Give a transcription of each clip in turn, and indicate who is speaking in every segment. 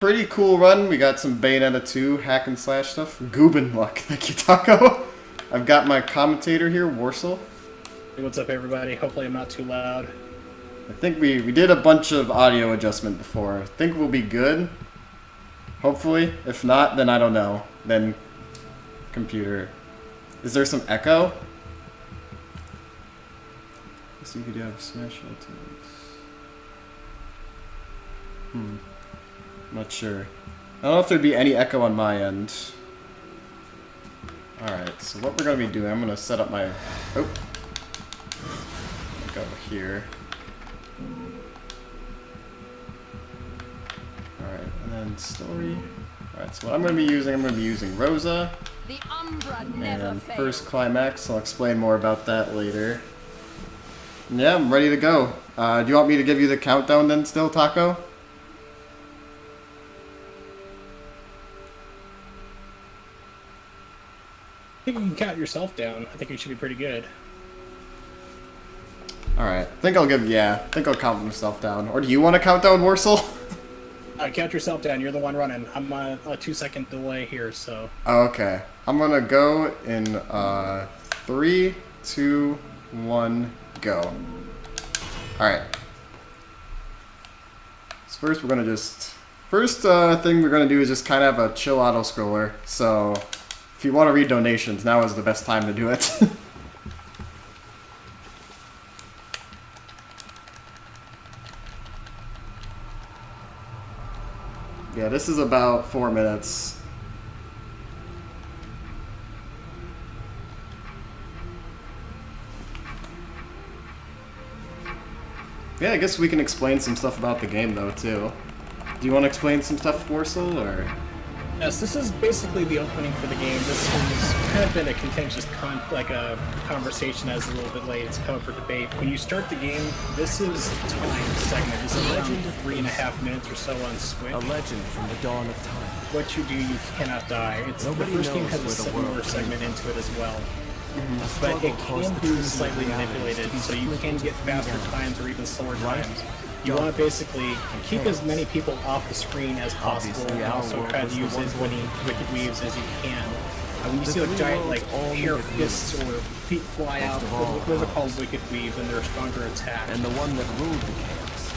Speaker 1: pretty cool run. We got some Bayonetta 2 hack and slash stuff. Goobin luck. Thank you, Taco. I've got my commentator here, Warsaw.
Speaker 2: Hey, what's up, everybody? Hopefully I'm not too loud.
Speaker 1: I think we did a bunch of audio adjustment before. I think we'll be good. Hopefully. If not, then I don't know. Then computer. Is there some echo? So you could have smash ultimates. Not sure. I don't know if there'd be any echo on my end. Alright, so what we're gonna be doing, I'm gonna set up my go here. Alright, and then story. Alright, so what I'm gonna be using Rosa.
Speaker 3: The Umbra
Speaker 1: And
Speaker 3: never
Speaker 1: then
Speaker 3: fails.
Speaker 1: first Climax, I'll explain more about that later. Yeah, I'm ready to go. Do you want me to give you the countdown then still, Taco?
Speaker 2: I think you can count yourself down. I think you should be pretty good.
Speaker 1: Alright, I think I'll count myself down. Or do you want to count down, Warsaw?
Speaker 2: Count yourself down. You're the one running. I'm on a 2-second delay here, so...
Speaker 1: Oh, okay. I'm gonna go in 3, 2, 1, go. Alright. So first we're gonna first thing we're gonna do is just kind of have a chill auto scroller. So if you want to read donations, now is the best time to do it. Yeah, this is about 4 minutes. Yeah, I guess we can explain some stuff about the game, though, too. Do you want to explain some stuff, Worsel, or...?
Speaker 2: Yes, this is basically the opening for the game. This has kind of been a contentious conversation as a little bit late. It's come up for debate. When you start the game, this is a time segment. This is around 3.5 minutes or so on Switch.
Speaker 4: A legend from the dawn of time.
Speaker 2: What you do, you cannot die. The first game has a similar segment into it as well. But it can be slightly manipulated, so you can get faster times or even slower times. You want to basically keep as many people off the screen as possible, and also try to use as many wicked weaves as you can. When you see like giant hair fists or feet fly out, those are called wicked weaves, and they're a stronger attack.
Speaker 4: And the one that ruled the chaos.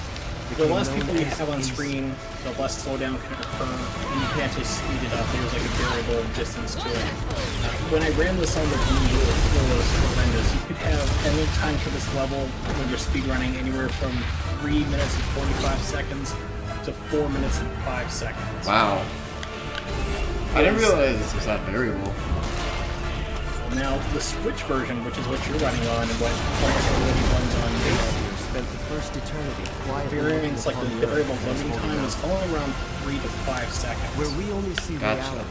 Speaker 2: The less people you have on screen, the less slowdown can occur, and you can actually speed it up. There's like a variable distance to it. When I ran this on the Wii, it was horrendous. You could have any time for this level when you're speedrunning anywhere from 3 minutes and 45 seconds to 4 minutes and 5 seconds.
Speaker 1: Wow. I didn't realize this was that variable.
Speaker 2: Now, the Switch version, which is what you're running on and what already runs on
Speaker 4: Spent the first eternity quietly
Speaker 2: variants, like the variable loading time is only around 3 to 5 seconds.
Speaker 4: where we only see reality.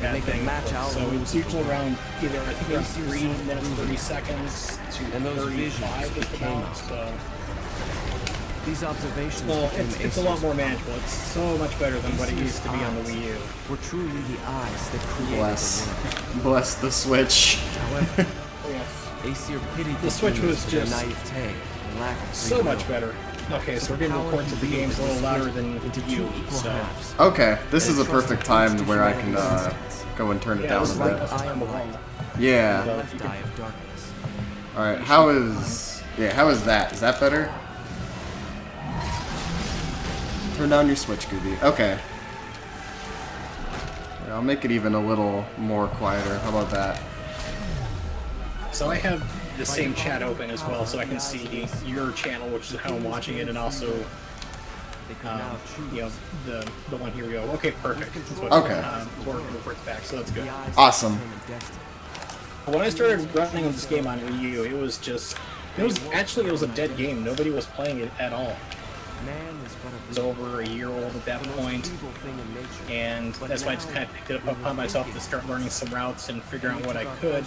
Speaker 2: That
Speaker 4: Make it
Speaker 2: thing.
Speaker 4: match our
Speaker 2: So
Speaker 4: rules
Speaker 2: it's usually around either, I think around 3 minutes, 30 seconds to
Speaker 4: And those
Speaker 2: 35
Speaker 4: visions
Speaker 2: just
Speaker 4: became
Speaker 2: about,
Speaker 4: us.
Speaker 2: so...
Speaker 4: These observations
Speaker 2: Well,
Speaker 4: became
Speaker 2: it's a lot more manageable. It's so much better than what it used to be on the Wii U.
Speaker 4: were truly the eyes that created
Speaker 1: Bless.
Speaker 4: the world.
Speaker 1: Bless the Switch.
Speaker 4: However,
Speaker 2: Oh, yes.
Speaker 4: Aesir pitied
Speaker 2: The Switch was
Speaker 4: for their
Speaker 2: just
Speaker 4: naivete and lack of free
Speaker 2: So
Speaker 4: will.
Speaker 2: much better. Okay, so we're getting reports that the game's a little louder than you, so...
Speaker 1: Okay, this is a perfect time where I can go and turn it
Speaker 2: Yeah,
Speaker 1: down
Speaker 2: this is
Speaker 1: a
Speaker 2: like
Speaker 1: bit.
Speaker 2: I am alone.
Speaker 1: Yeah.
Speaker 4: Left eye of darkness.
Speaker 1: Alright, how is that? Is that better? Turn down your Switch, Gooby. Okay. Yeah, I'll make it even a little more quieter. How about that?
Speaker 2: So I have the same chat open as well, so I can see your channel, which is how I'm watching it, and also, you know, the one here we go. Okay, perfect. That's what,
Speaker 1: Okay.
Speaker 2: reports back, so that's good.
Speaker 1: Awesome.
Speaker 2: When I started running this game on Wii U, it was a dead game. Nobody was playing it at all. It was over a year old at that point, and that's why I just kind of picked it up upon myself to start learning some routes and figuring out what I could,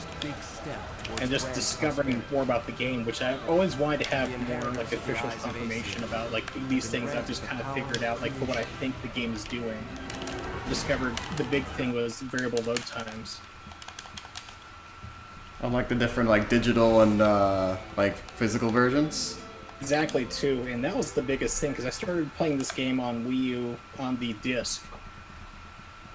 Speaker 2: and just discovering more about the game, which I always wanted to have more like official confirmation about. Like these things I've just kind of figured out, like for what I think the game is doing. Discovered the big thing was variable load times.
Speaker 1: Unlike the different like digital and like physical versions.
Speaker 2: Exactly, too, and that was the biggest thing, because I started playing this game on Wii U on the disc,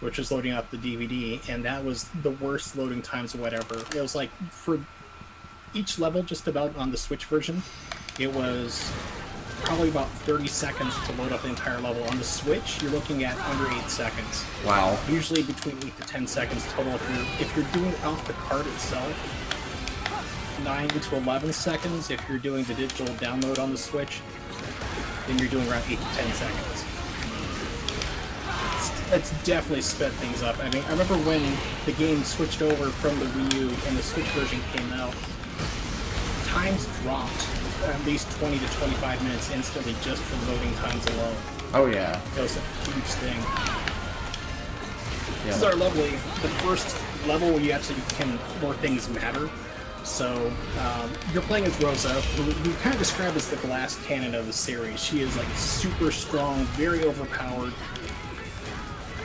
Speaker 2: which was loading up the DVD, and that was the worst loading times or whatever. It was like, for each level, just about on the Switch version, it was probably about 30 seconds to load up the entire level. On the Switch, you're looking at under 8 seconds.
Speaker 1: Wow.
Speaker 2: Usually between 8 to 10 seconds total. If you're doing it off the card itself, 9 to 11 seconds. If you're doing the digital download on the Switch, then you're doing around 8 to 10 seconds. It's definitely sped things up. I mean, I remember when the game switched over from the Wii U and the Switch version came out, times dropped at least 20 to 25 minutes instantly just for loading times alone.
Speaker 1: Oh yeah.
Speaker 2: It was a huge thing.
Speaker 1: Yeah.
Speaker 2: This is our lovely, the first level where you actually where things matter. So, you're playing as Rosa, who we kind of describe as the glass cannon of the series. She is like super strong, very overpowered,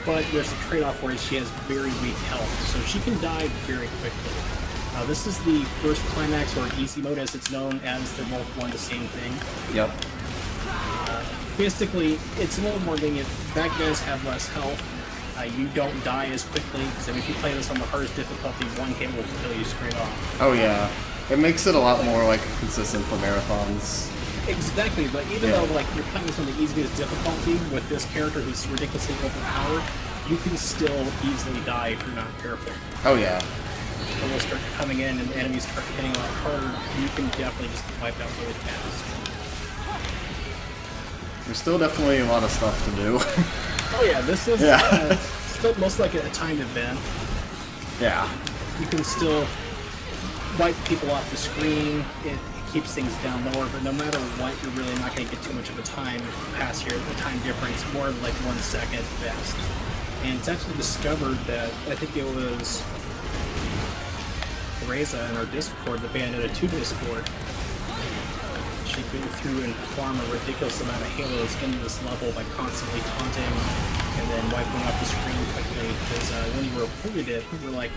Speaker 2: but there's a trade-off where she has very weak health, so she can die very quickly. This is the first Climax, or Easy Mode as it's known, as they're both one the same thing.
Speaker 1: Yep.
Speaker 2: Basically, it's a little more lenient. Bad guys have less health. You don't die as quickly, because if you play this on the hardest difficulty, one hit will kill you straight off.
Speaker 1: Oh yeah. It makes it a lot more like consistent for marathons.
Speaker 2: Exactly, but even though like you're playing this on the easiest difficulty with this character who's ridiculously overpowered, you can still easily die if you're not careful.
Speaker 1: Oh yeah.
Speaker 2: When they start coming in and enemies start hitting a lot harder, you can definitely just get wiped out really fast.
Speaker 1: There's still definitely a lot of stuff to do.
Speaker 2: Oh yeah, this is still most like a timed event.
Speaker 1: Yeah.
Speaker 2: You can still wipe people off the screen. It keeps things down lower, but no matter what, you're really not going to get too much of a time pass here. The time difference, more like 1 second best. And it's actually discovered that, I think it was Rosa in our Discord, the Bayonetta 2 Discord, she go through and farm a ridiculous amount of halos into this level by constantly taunting and then wiping off the screen quickly, because when you reported it, people were like,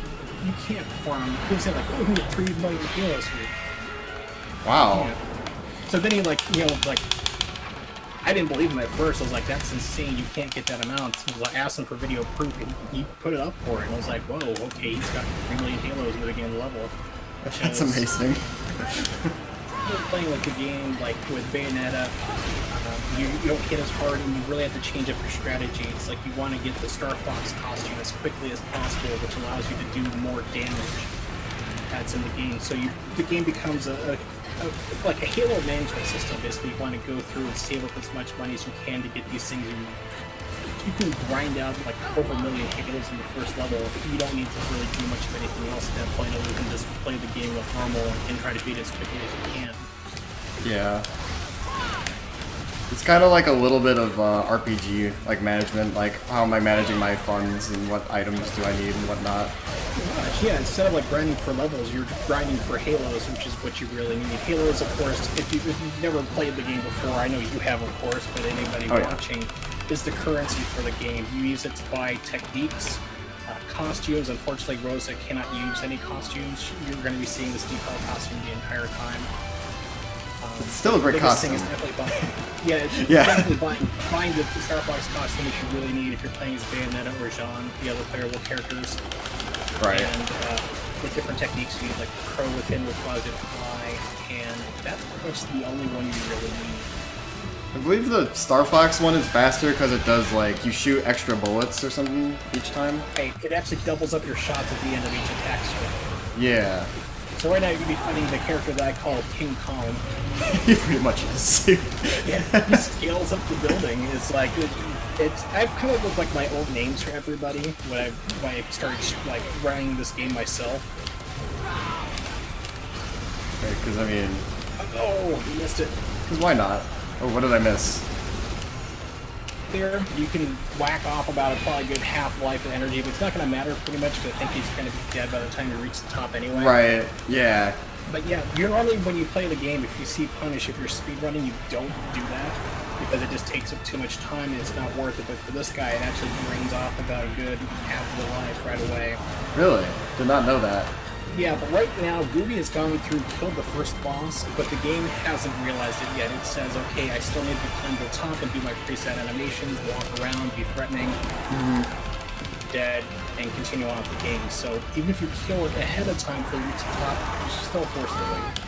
Speaker 2: you can't farm. People said like, oh, we get 3 million halos here.
Speaker 1: Wow.
Speaker 2: Yeah. So then he like, I didn't believe him at first. I was like, that's insane. You can't get that amount. So I asked him for video proof, and he put it up for it. And I was like, whoa, okay, he's got 3 million halos in the beginning of the level.
Speaker 1: That's amazing.
Speaker 2: Playing like the game, like with Bayonetta, you don't hit as hard, and you really have to change up your strategy. It's like you want to get the Star Fox costume as quickly as possible, which allows you to do more damage. That's in the game. So the game becomes like a Halo management system. Basically, you want to go through and save up as much money as you can to get these things. You can grind out like over 1 million halos in the first level. You don't need to really do much of anything else at that point, other than just play the game with normal and try to beat it as quickly as you can.
Speaker 1: Yeah. It's kind of like a little bit of RPG, like management, like how am I managing my funds and what items do I need and whatnot.
Speaker 2: Yeah, instead of like grinding for levels, you're grinding for halos, which is what you really need. Halos, of course, if you've never played the game before, I know you have, of course, but anybody watching, is the currency for the game. You use it to buy techniques, costumes. Unfortunately, Rosa cannot use any costumes. You're going to be seeing this default costume the entire time.
Speaker 1: It's still a great costume.
Speaker 2: Thing is definitely definitely buying the Star Fox costume, which you really need if you're playing as Bayonetta or Jean, the other playable characters.
Speaker 1: Right.
Speaker 2: And the different techniques you need, like Crow Within, which allows you to fly, and that's pretty much the only one you really need.
Speaker 1: I believe the Star Fox one is faster because it does like you shoot extra bullets or something each time.
Speaker 2: Hey, it actually doubles up your shots at the end of each attack swing.
Speaker 1: Yeah.
Speaker 2: So right now you're gonna be fighting the character that I call King Kong.
Speaker 1: He pretty much is.
Speaker 2: Yeah, he scales up the building. It's like I've come up with like my old names for everybody when I started like running this game myself.
Speaker 1: Because I mean.
Speaker 2: Oh, you missed it.
Speaker 1: Because why not? Oh, what did I miss?
Speaker 2: There, you can whack off about probably a good half-life of energy, but it's not going to matter pretty much because I think he's going to be dead by the time you reach the top anyway.
Speaker 1: Right, yeah.
Speaker 2: But yeah, you're normally, when you play the game, if you see Punish, if you're speedrunning, you don't do that because it just takes up too much time and it's not worth it. But for this guy, it actually drains off about a good half of the life right away.
Speaker 1: Really? Did not know that.
Speaker 2: Yeah, but right now, Gooby has gone through, killed the first boss, but the game hasn't realized it yet. It says, okay, I still need to climb to the top and do my preset animations, walk around, be threatening, dead, and continue on with the game. So even if you kill it ahead of time for you to top, you're still forced to wait.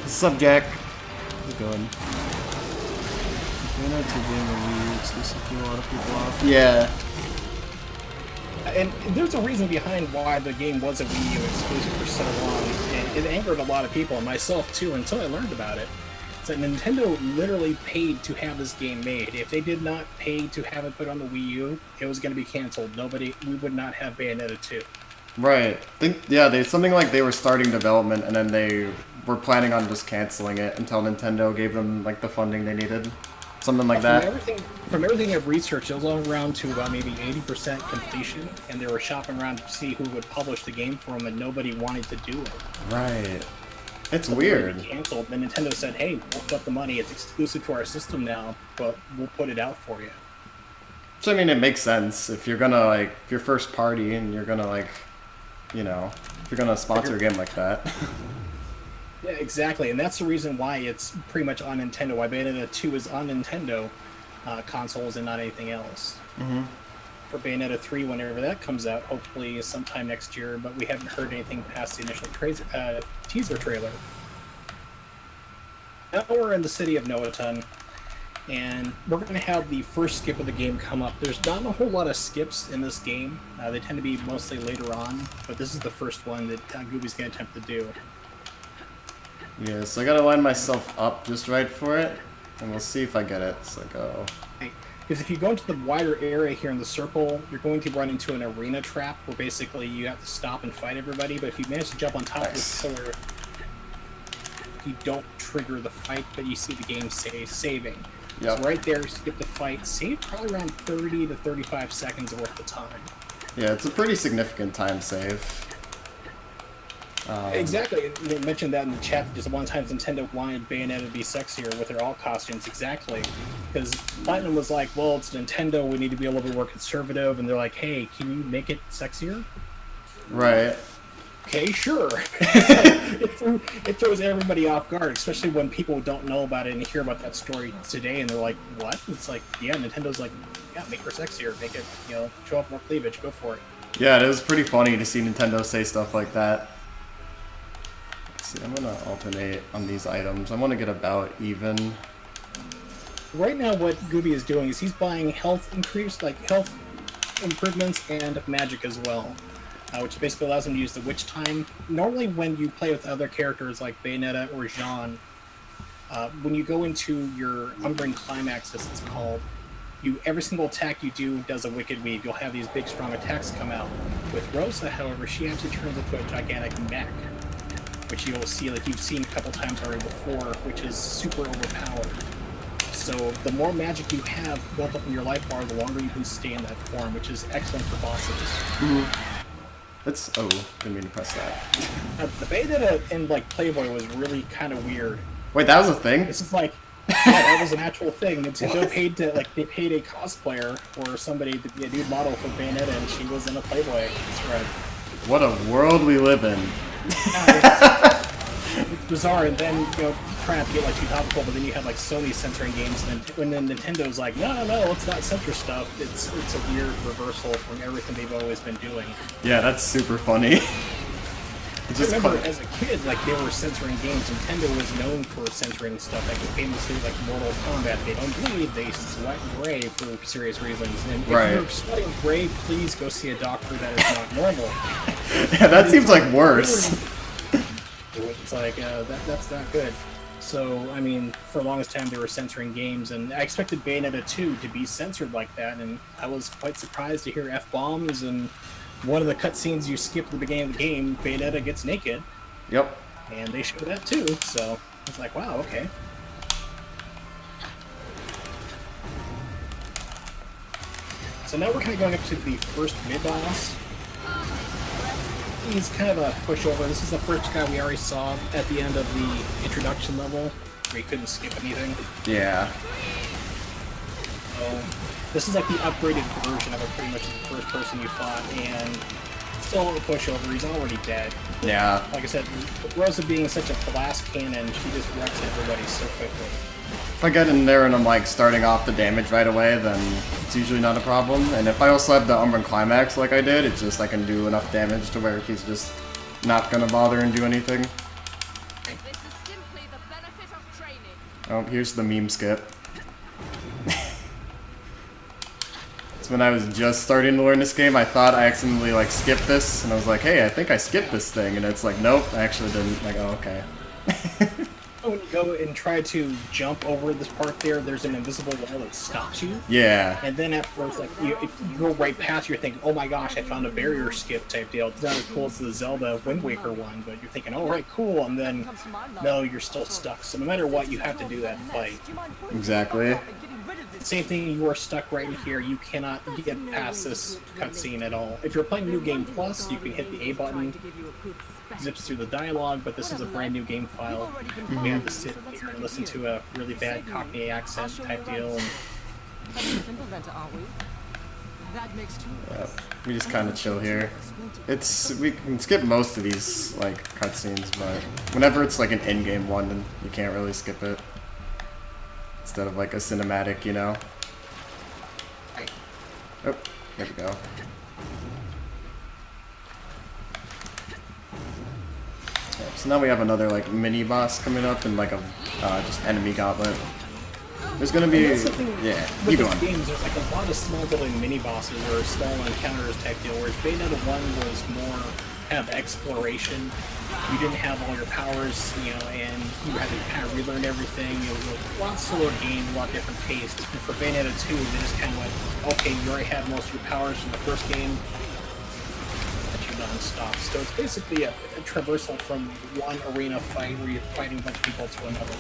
Speaker 1: What's up, Jack?
Speaker 3: How's it going? Bayonetta 2 game of Wii U exclusive threw a lot of people off.
Speaker 1: Yeah.
Speaker 2: And there's a reason behind why the game was a Wii U exclusive for so long. And it angered a lot of people, and myself too, until I learned about it. So Nintendo literally paid to have this game made. If they did not pay to have it put on the Wii U, it was going to be canceled. We would not have Bayonetta 2.
Speaker 1: Right. Something like they were starting development and then they were planning on just canceling it until Nintendo gave them like the funding they needed. Something like that.
Speaker 2: From everything I've researched, it was all around to about maybe 80% completion, and they were shopping around to see who would publish the game for them, and nobody wanted to do it.
Speaker 1: Right. It's
Speaker 2: So
Speaker 1: weird.
Speaker 2: they canceled. Then Nintendo said, "Hey, we'll put the money. It's exclusive to our system now, but we'll put it out for you."
Speaker 1: So I mean, it makes sense if you're gonna like if you're first party and you're gonna like, you know, if you're gonna sponsor a game like that.
Speaker 2: Yeah, exactly, and that's the reason why it's pretty much on Nintendo. Why Bayonetta 2 is on Nintendo consoles and not anything else. For Bayonetta 3, whenever that comes out, hopefully sometime next year, but we haven't heard anything past the initial teaser trailer. Now we're in the city of Noaton, and we're going to have the first skip of the game come up. There's not a whole lot of skips in this game. They tend to be mostly later on, but this is the first one that Gooby's going to attempt to do.
Speaker 1: Yeah, so I gotta line myself up just right for it, and we'll see if I get it. So go.
Speaker 2: Because if you go into the wider area here in the circle, you're going to run into an arena trap where basically you have to stop and fight everybody, but if you manage to jump on top of this pillar, you don't trigger the fight, but you see the game saving.
Speaker 1: Yep.
Speaker 2: So right there, skip the fight, save probably around 30 to 35 seconds worth of time.
Speaker 1: Yeah, it's a pretty significant time save.
Speaker 2: Exactly. You mentioned that in the chat. Just one time Nintendo wanted Bayonetta to be sexier with their all costumes. Exactly. Because Platinum was like, well, it's Nintendo, we need to be a little bit more conservative. And they're like, hey, can you make it sexier?
Speaker 1: Right.
Speaker 2: Okay, sure. It throws everybody off guard, especially when people don't know about it and hear about that story today. And they're like, what? It's like, yeah, Nintendo's like, yeah, make her sexier. Make it, show off more cleavage. Go for it.
Speaker 1: Yeah, it was pretty funny to see Nintendo say stuff like that. See, I'm gonna alternate on these items. I want to get about even.
Speaker 2: Right now, what Gooby is doing is he's buying health health improvements and magic as well, which basically allows him to use the witch time. Normally, when you play with other characters like Bayonetta or Jean, when you go into your Umbran Climax, as it's called, every single attack you do does a wicked weave. You'll have these big, strong attacks come out. With Rosa, however, she actually turns into a gigantic mech, which you'll see, like you've seen a couple times already before, which is super overpowered. So the more magic you have built up in your life bar, the longer you can stay in that form, which is excellent for bosses.
Speaker 1: Didn't mean to press that.
Speaker 2: The Bayonetta in Playboy was really kind of weird.
Speaker 1: Wait, that was a thing?
Speaker 2: This is yeah, that was an actual thing. Nintendo paid they paid a cosplayer or somebody to be a nude model for Bayonetta, and she was in a Playboy thread.
Speaker 1: What a world we live in.
Speaker 2: It's bizarre, and then try not to get too topical, but then you have Sony censoring games, and then Nintendo's like, no, let's not censor stuff. It's a weird reversal from everything they've always been doing.
Speaker 1: Yeah, that's super funny.
Speaker 2: I remember as a kid, they were censoring games. Nintendo was known for censoring stuff, famously Mortal Kombat. They don't bleed, they sweat gray for serious reasons. And if you're sweating gray, please go see a doctor. That is not normal.
Speaker 1: Yeah, that seems worse.
Speaker 2: It's that's not good. So, I mean, for the longest time they were censoring games, and I expected Bayonetta 2 to be censored like that, and I was quite surprised to hear F-bombs, and one of the cutscenes you skip at the beginning of the game, Bayonetta gets naked.
Speaker 1: Yep.
Speaker 2: And they show that too, so it's like, wow, okay. So now we're kind of going up to the first mid-boss. He's kind of a pushover. This is the first guy we already saw at the end of the introduction level, where he couldn't skip anything.
Speaker 1: Yeah.
Speaker 2: So this is like the upgraded version of it, pretty much the first person you fought, and still a pushover. He's already dead.
Speaker 1: Yeah.
Speaker 2: Like I said, Rosa being such a blast cannon, she just wrecks everybody so quickly.
Speaker 1: If I get in there and I'm like starting off the damage right away, then it's usually not a problem. And if I also have the Umbran Climax like I did, it's just I can do enough damage to where he's just not gonna bother and do anything.
Speaker 5: This is simply the benefit of training.
Speaker 1: Oh, here's the meme skip. It's when I was just starting to learn this game, I thought I accidentally like skipped this, and I was like, hey, I think I skipped this thing, and it's like, nope, I actually didn't. Like, oh, okay.
Speaker 2: When you go and try to jump over this part there's an invisible wall that stops you.
Speaker 1: Yeah.
Speaker 2: And then at first, like, if you go right past, you're thinking, oh my gosh, I found a barrier skip type deal. It's not as cool as the Zelda Wind Waker one, but you're thinking, oh, right, cool, and then, no, you're still stuck. So no matter what, you have to do that fight.
Speaker 1: Exactly.
Speaker 2: Same thing, you are stuck right in here. You cannot get past this cutscene at all. If you're playing New Game Plus, you can hit the A button, zips through the dialogue, but this is a brand new game file. You have to sit here and listen to a really bad Cockney accent type deal.
Speaker 1: Yeah, we just kind of chill here. We can skip most of these like cutscenes, but whenever it's like an in-game one, then you can't really skip it. Instead of like a cinematic, you know. Oh, there we go. Yep, so now we have another like mini boss coming up and like a just enemy gauntlet. There's gonna be yeah. Keep going.
Speaker 2: Games, there's like a lot of small little mini bosses or small encounters type deal. Whereas Bayonetta 1 was more kind of exploration. You didn't have all your powers, you know, and you had to kind of relearn everything. It was a lot slower game, a lot different pace. And for Bayonetta 2, they just kind of went, okay, you already have most of your powers from the first game, but you non-stop. So it's basically a traversal from one arena fight where you're fighting a bunch of people to another.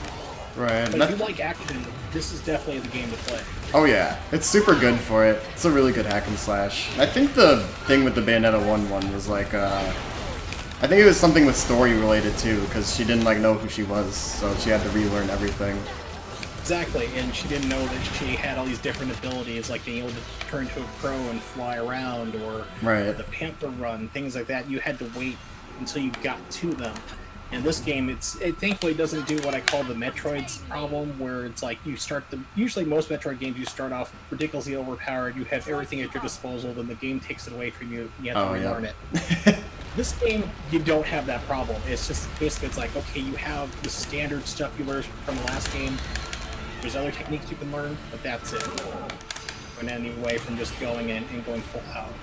Speaker 1: Right.
Speaker 2: But if you like action, this is definitely the game to play.
Speaker 1: Oh yeah, it's super good for it. It's a really good hack and slash. I think the thing with the Bayonetta 1 was like, I think it was something with story related too, because she didn't like know who she was, so she had to relearn everything.
Speaker 2: Exactly, and she didn't know that she had all these different abilities, like being able to turn to a crow and fly around, or the panther run, things like that. You had to wait until you got to them. In this game, it thankfully doesn't do what I call the Metroid's problem, where it's like you start usually most Metroid games you start off ridiculously overpowered, you have everything at your disposal, then the game takes it away from you, and you have to relearn it. This game, you don't have that problem. It's just basically, it's like, okay, you have the standard stuff you learned from the last game. There's other techniques you can learn, but that's it. In any way from just going in and going full out.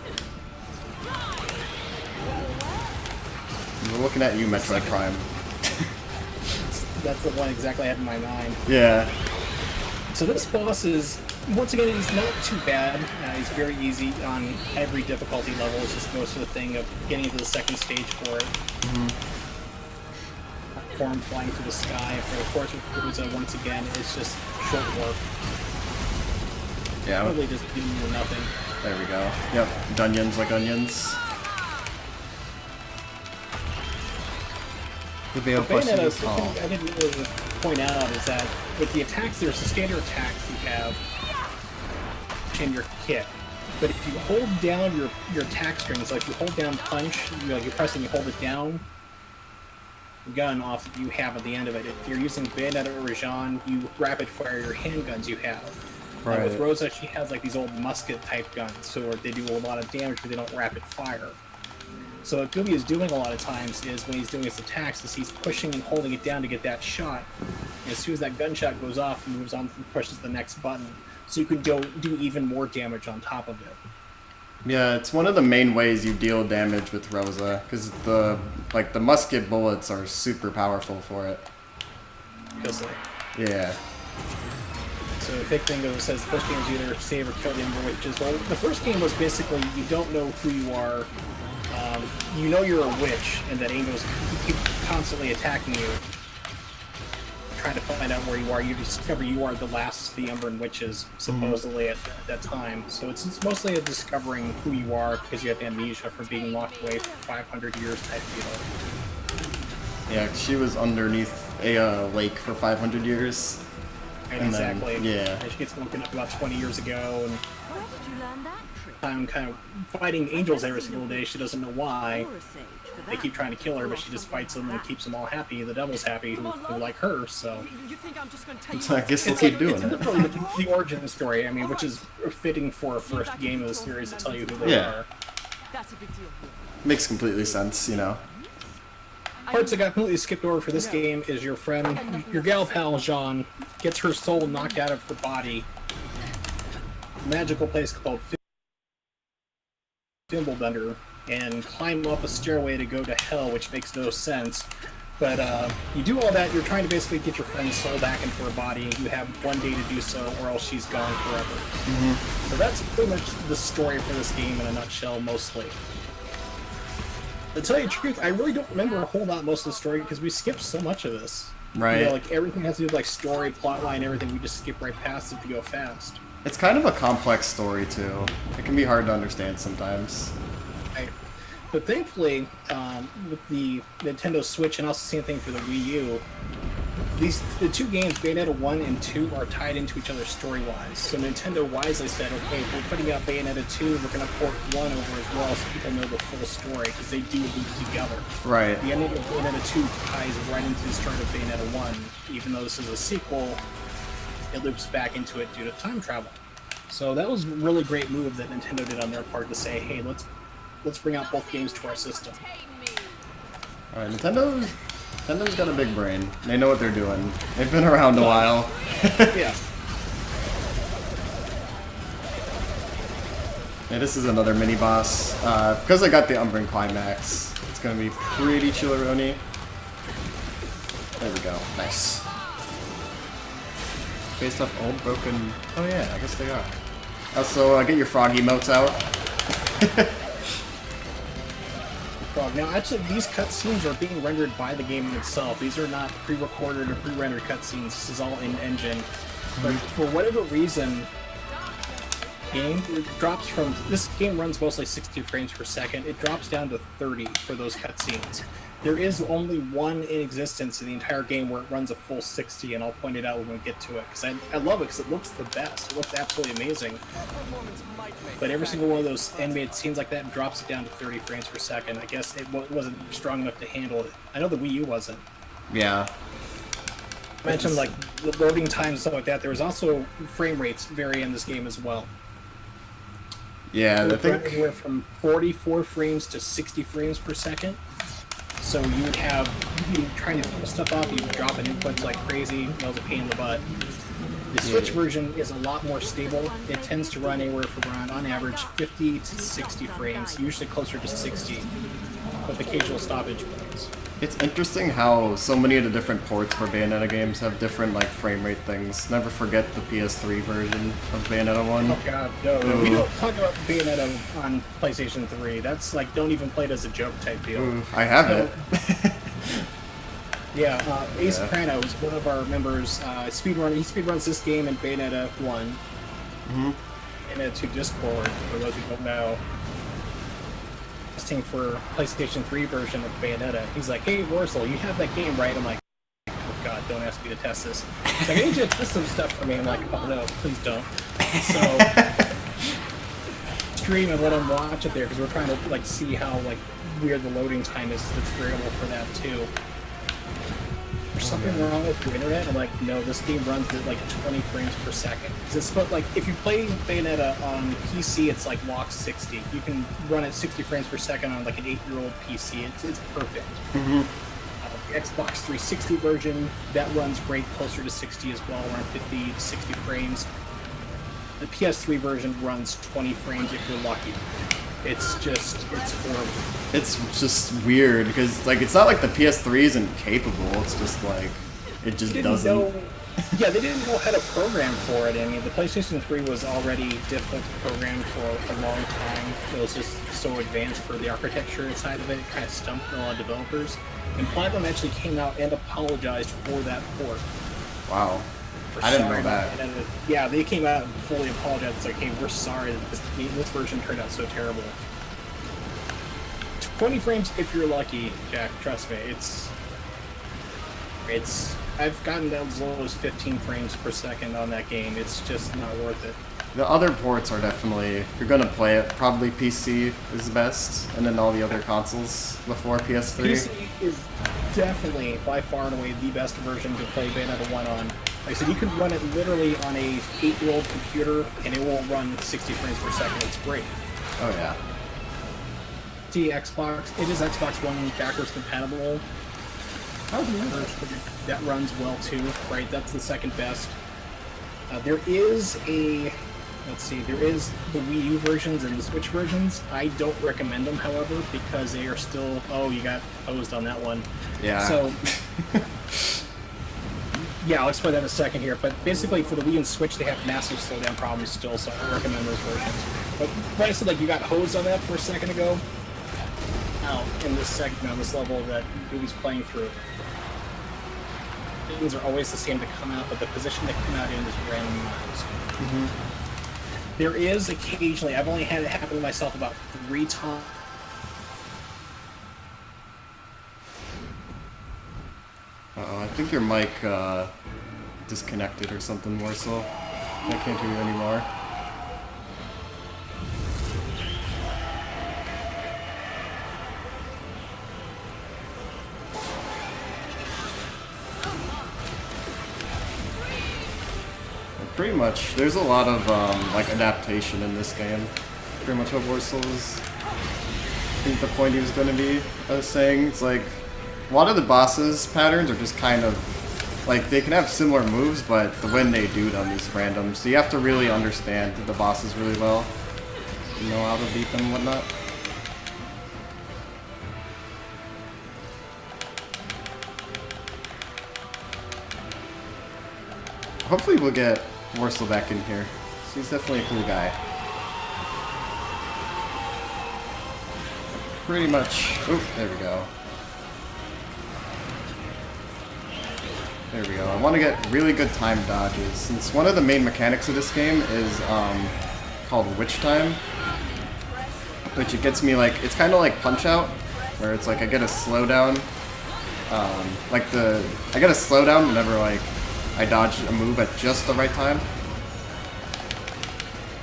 Speaker 1: We're looking at you, Metroid Prime.
Speaker 2: That's the one exactly I had in my mind.
Speaker 1: Yeah.
Speaker 2: So this boss is, once again, he's not too bad. He's very easy on every difficulty level. It's just most of the thing of getting to the second stage for it. Form flying through the sky. But of course, with Rosa, once again, it's just short work.
Speaker 1: Yeah.
Speaker 2: Probably just doing nothing.
Speaker 1: There we go. Yep. Dungeons like onions.
Speaker 3: The Bayo question
Speaker 2: Bayonetta,
Speaker 3: is
Speaker 2: something I didn't really point out is that with the attacks, there's the standard attacks you have in your kit. But if you hold down your attack strings, like you hold down punch, you're pressing, you hold it down, gun off that you have at the end of it. If you're using Bayonetta or Rajan, you rapid fire your handguns you have.
Speaker 1: Right.
Speaker 2: With Rosa, she has like these old musket type guns, so they do a lot of damage, but they don't rapid fire. So what Gooby is doing a lot of times is when he's doing his attacks is he's pushing and holding it down to get that shot. And as soon as that gunshot goes off, he moves on and pushes the next button. So you can go do even more damage on top of it.
Speaker 1: Yeah, it's one of the main ways you deal damage with Rosa, because the musket bullets are super powerful for it. Yeah.
Speaker 2: So the big thing that says the first game is either save or kill the Ember Witches. Well, the first game was basically you don't know who you are. You know you're a witch, and that angels keep constantly attacking you, trying to find out where you are. You discover you are the last of the Umbran Witches, supposedly at that time. So it's mostly a discovering who you are because you have amnesia from being locked away for 500 years type deal.
Speaker 1: Yeah, she was underneath a lake for 500 years.
Speaker 2: Right,
Speaker 1: And then-
Speaker 2: exactly.
Speaker 1: yeah.
Speaker 2: And she gets woken up about 20 years ago, and
Speaker 5: Where did you learn that trick?
Speaker 2: I'm kind of fighting angels every single day. She doesn't know why.
Speaker 5: You're a sage for
Speaker 2: They
Speaker 5: that.
Speaker 2: keep trying to kill her, but she just fights them and keeps them all happy. The devil's happy who like her, so...
Speaker 4: You think I'm just gonna take
Speaker 1: So I guess we'll keep doing
Speaker 2: It's
Speaker 1: it.
Speaker 2: literally the origin story, I mean, which is fitting for a first game of the series to tell you who they
Speaker 1: Yeah.
Speaker 2: are.
Speaker 4: That's a big deal.
Speaker 1: Makes completely sense, you know.
Speaker 2: Parts that got completely skipped over for this game is your friend, your gal pal, Jean, gets her soul knocked out of her body. A magical place called Thimblebender, and climb up a stairway to go to hell, which makes no sense. But you do all that, you're trying to basically get your friend's soul back into her body. You have one day to do so, or else she's gone forever. So that's pretty much the story for this game in a nutshell, mostly. To tell you the truth, I really don't remember a whole lot most of the story because we skipped so much of this.
Speaker 1: Right.
Speaker 2: You know, like everything has to do with like story, plotline, everything. We just skip right past it to go fast.
Speaker 1: It's kind of a complex story too. It can be hard to understand sometimes.
Speaker 2: Right. But thankfully, with the Nintendo Switch and also the same thing for the Wii U, the two games, Bayonetta 1 and 2, are tied into each other story-wise. So Nintendo wisely said, okay, if we're putting out Bayonetta 2, we're going to port 1 over as well so people know the full story, because they do loop together.
Speaker 1: Right.
Speaker 2: The ending of Bayonetta 2 ties right into the start of Bayonetta 1. Even though this is a sequel, it loops back into it due to time travel. So that was a really great move that Nintendo did on their part to say, hey, let's bring out both games to our system.
Speaker 1: Alright, Nintendo's got a big brain. They know what they're doing. They've been around a while.
Speaker 2: Yeah.
Speaker 1: Yeah, this is another mini boss. Because I got the Umbran Climax, it's gonna be pretty chilleroni. There we go. Nice. Based off old broken. Oh yeah, I guess they are. Also, get your frog emotes out.
Speaker 2: Frog. Now, actually, these cutscenes are being rendered by the game itself. These are not pre-recorded or pre-rendered cutscenes. This is all in-engine. But for whatever reason, this game runs mostly 60 frames per second. It drops down to 30 for those cutscenes. There is only one in existence in the entire game where it runs a full 60, and I'll point it out when we get to it, because I love it because it looks the best. It looks absolutely amazing. But every single one of those animated scenes like that drops it down to 30 frames per second. I guess it wasn't strong enough to handle it. I know the Wii U wasn't.
Speaker 1: Yeah.
Speaker 2: I mentioned like the loading times and stuff like that. There was also frame rates vary in this game as well.
Speaker 1: Yeah, I
Speaker 2: They
Speaker 1: think.
Speaker 2: anywhere from 44 frames to 60 frames per second. So you'd be trying to pull stuff up, you'd be dropping inputs like crazy. That was a pain in the butt. The Switch version is a lot more stable. It tends to run anywhere from around, on average, 50 to 60 frames, usually closer to 60, with occasional stoppage points.
Speaker 1: It's interesting how so many of the different ports for Bayonetta games have different like frame rate things. Never forget the PS3 version of Bayonetta 1.
Speaker 2: Oh god, no. We don't talk about Bayonetta on PlayStation 3. That's like, don't even play it as a joke type deal.
Speaker 1: Ooh, I have
Speaker 2: So-
Speaker 1: it.
Speaker 2: Yeah, Ace
Speaker 1: Yeah.
Speaker 2: Prano is one of our members. He speedruns this game in Bayonetta 1. Bayonetta 2 Discord, for those who don't know. Testing for PlayStation 3 version of Bayonetta. He's like, hey, Worsel, you have that game, right? I'm like, oh god, don't ask me to test this. He's like, I need you to test some stuff for me. I'm like, oh no, please don't. So, stream and let him watch it there, because we're trying to like see how like weird the loading time is that's variable for that too. There's something wrong with your internet? I'm like, no, this game runs at like 20 frames per second. But like, if you play Bayonetta on PC, it's like locked 60. You can run at 60 frames per second on like an 8-year-old PC. It's perfect. The Xbox 360 version, that runs great, closer to 60 as well, around 50 to 60 frames. The PS3 version runs 20 frames if you're lucky. It's horrible.
Speaker 1: It's just weird because like it's not like the PS3 isn't capable. It's just like it just doesn't.
Speaker 2: Yeah, they didn't know how to program for it. I mean, the PlayStation 3 was already difficult to program for a long time. It was just so advanced for the architecture inside of it. It kind of stumped a lot of developers. And Platinum actually came out and apologized for that port.
Speaker 1: Wow.
Speaker 2: We're
Speaker 1: I didn't know
Speaker 2: sorry,
Speaker 1: that.
Speaker 2: and yeah, they came out and fully apologized. It's like, hey, we're sorry that this version turned out so terrible. 20 frames if you're lucky, Jack. Trust me, it's I've gotten down as low as 15 frames per second on that game. It's just not worth it.
Speaker 1: The other ports are definitely, if you're gonna play it, probably PC is best, and then all the other consoles before PS3.
Speaker 2: PC is definitely, by far and away, the best version to play Bayonetta 1 on. Like I said, you can run it literally on a 8-year-old computer, and it will run 60 frames per second. It's great.
Speaker 1: Oh yeah.
Speaker 2: See, Xbox, it is Xbox One backwards compatible. That runs well too, right? That's the second best. There is a, let's see, there is the Wii U versions and the Switch versions. I don't recommend them, however, because they are still, oh, you got hosed on that one.
Speaker 1: Yeah.
Speaker 2: So, yeah, I'll explain that in a second here, but basically for the Wii and Switch, they have massive slowdown problems still, so I recommend those versions. But when I said, like, you got hosed on that for a second ago, now, in this segment, on this level that Gooby's playing through, things are always the same to come out, but the position they come out in is randomized. There is occasionally, I've only had it happen to myself about 3 times.
Speaker 1: Uh-oh, I think your mic disconnected or something more so. I can't hear you anymore. Pretty much, there's a lot of like adaptation in this game. Pretty much what Warsaw was, I think the point he was going to be saying. It's like a lot of the bosses' patterns are just kind of like they can have similar moves, but the when they do them is random. So you have to really understand the bosses really well, you know how to beat them and whatnot. Hopefully we'll get Warsaw back in here. So he's definitely a cool guy. Pretty much. Oh, there we go. There we go. I want to get really good time dodges, since one of the main mechanics of this game is called Witch Time, which it gets me like, it's kind of like Punch-Out, where it's like I get a slowdown. I get a slowdown whenever like I dodge a move at just the right time.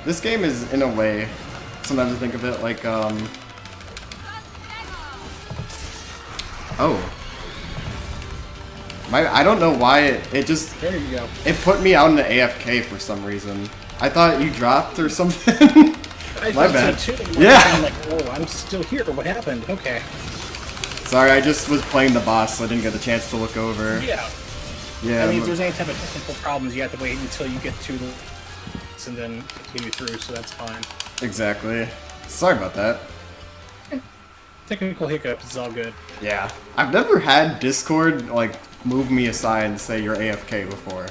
Speaker 1: This game is, in a way, sometimes I think of it like, I don't know why it just,
Speaker 2: There you go.
Speaker 1: it put me out in the AFK for some reason. I thought you dropped or something.
Speaker 2: I
Speaker 1: My
Speaker 2: thought
Speaker 1: bad.
Speaker 2: so too.
Speaker 1: Yeah.
Speaker 2: I'm like, oh, I'm still here. What happened? Okay.
Speaker 1: Sorry, I just was playing the boss, so I didn't get a chance to look over.
Speaker 2: Yeah.
Speaker 1: Yeah.
Speaker 2: I mean, if there's any type of technical problems, you have to wait until you get to the and then continue through, so that's fine.
Speaker 1: Exactly. Sorry about that.
Speaker 2: Technical hiccups, it's all good.
Speaker 1: Yeah. I've never had Discord, like, move me aside and say you're AFK before.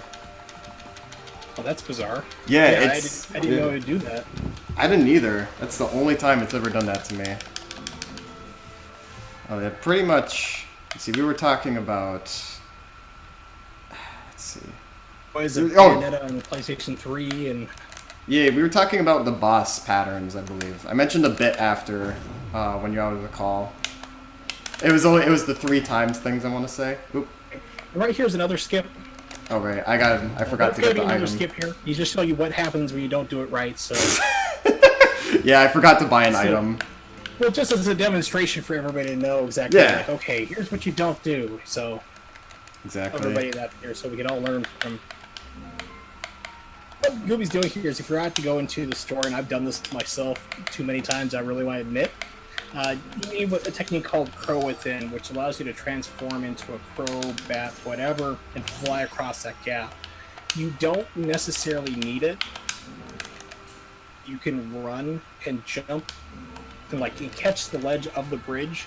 Speaker 2: Oh, that's bizarre.
Speaker 1: Yeah,
Speaker 2: I
Speaker 1: it's...
Speaker 2: didn't know it would do that.
Speaker 1: I didn't either. That's the only time it's ever done that to me. Oh, yeah, pretty much... Let's see, we were talking about... Let's see...
Speaker 2: What is it,
Speaker 1: Oh.
Speaker 2: Bayonetta on the PlayStation 3 and...
Speaker 1: Yeah, we were talking about the boss patterns, I believe. I mentioned a bit after, when you're out of the call. It was the 3 times things I want to say. Oop.
Speaker 2: Right here's another skip.
Speaker 1: Oh, right. I forgot to get the
Speaker 2: another
Speaker 1: item.
Speaker 2: skip here. You just show you what happens when you don't do it right, so...
Speaker 1: Yeah, I forgot to buy an item.
Speaker 2: Well, just as a demonstration for everybody to know exactly,
Speaker 1: Yeah.
Speaker 2: like, okay, here's what you don't do, so...
Speaker 1: Exactly.
Speaker 2: Everybody that here, so we can all learn from... What Gooby's doing here is if you're out to go into the store, and I've done this myself too many times, I really want to admit, you need a technique called Crow Within, which allows you to transform into a crow, bat, whatever, and fly across that gap. You don't necessarily need it. You can run and jump, and like you catch the ledge of the bridge,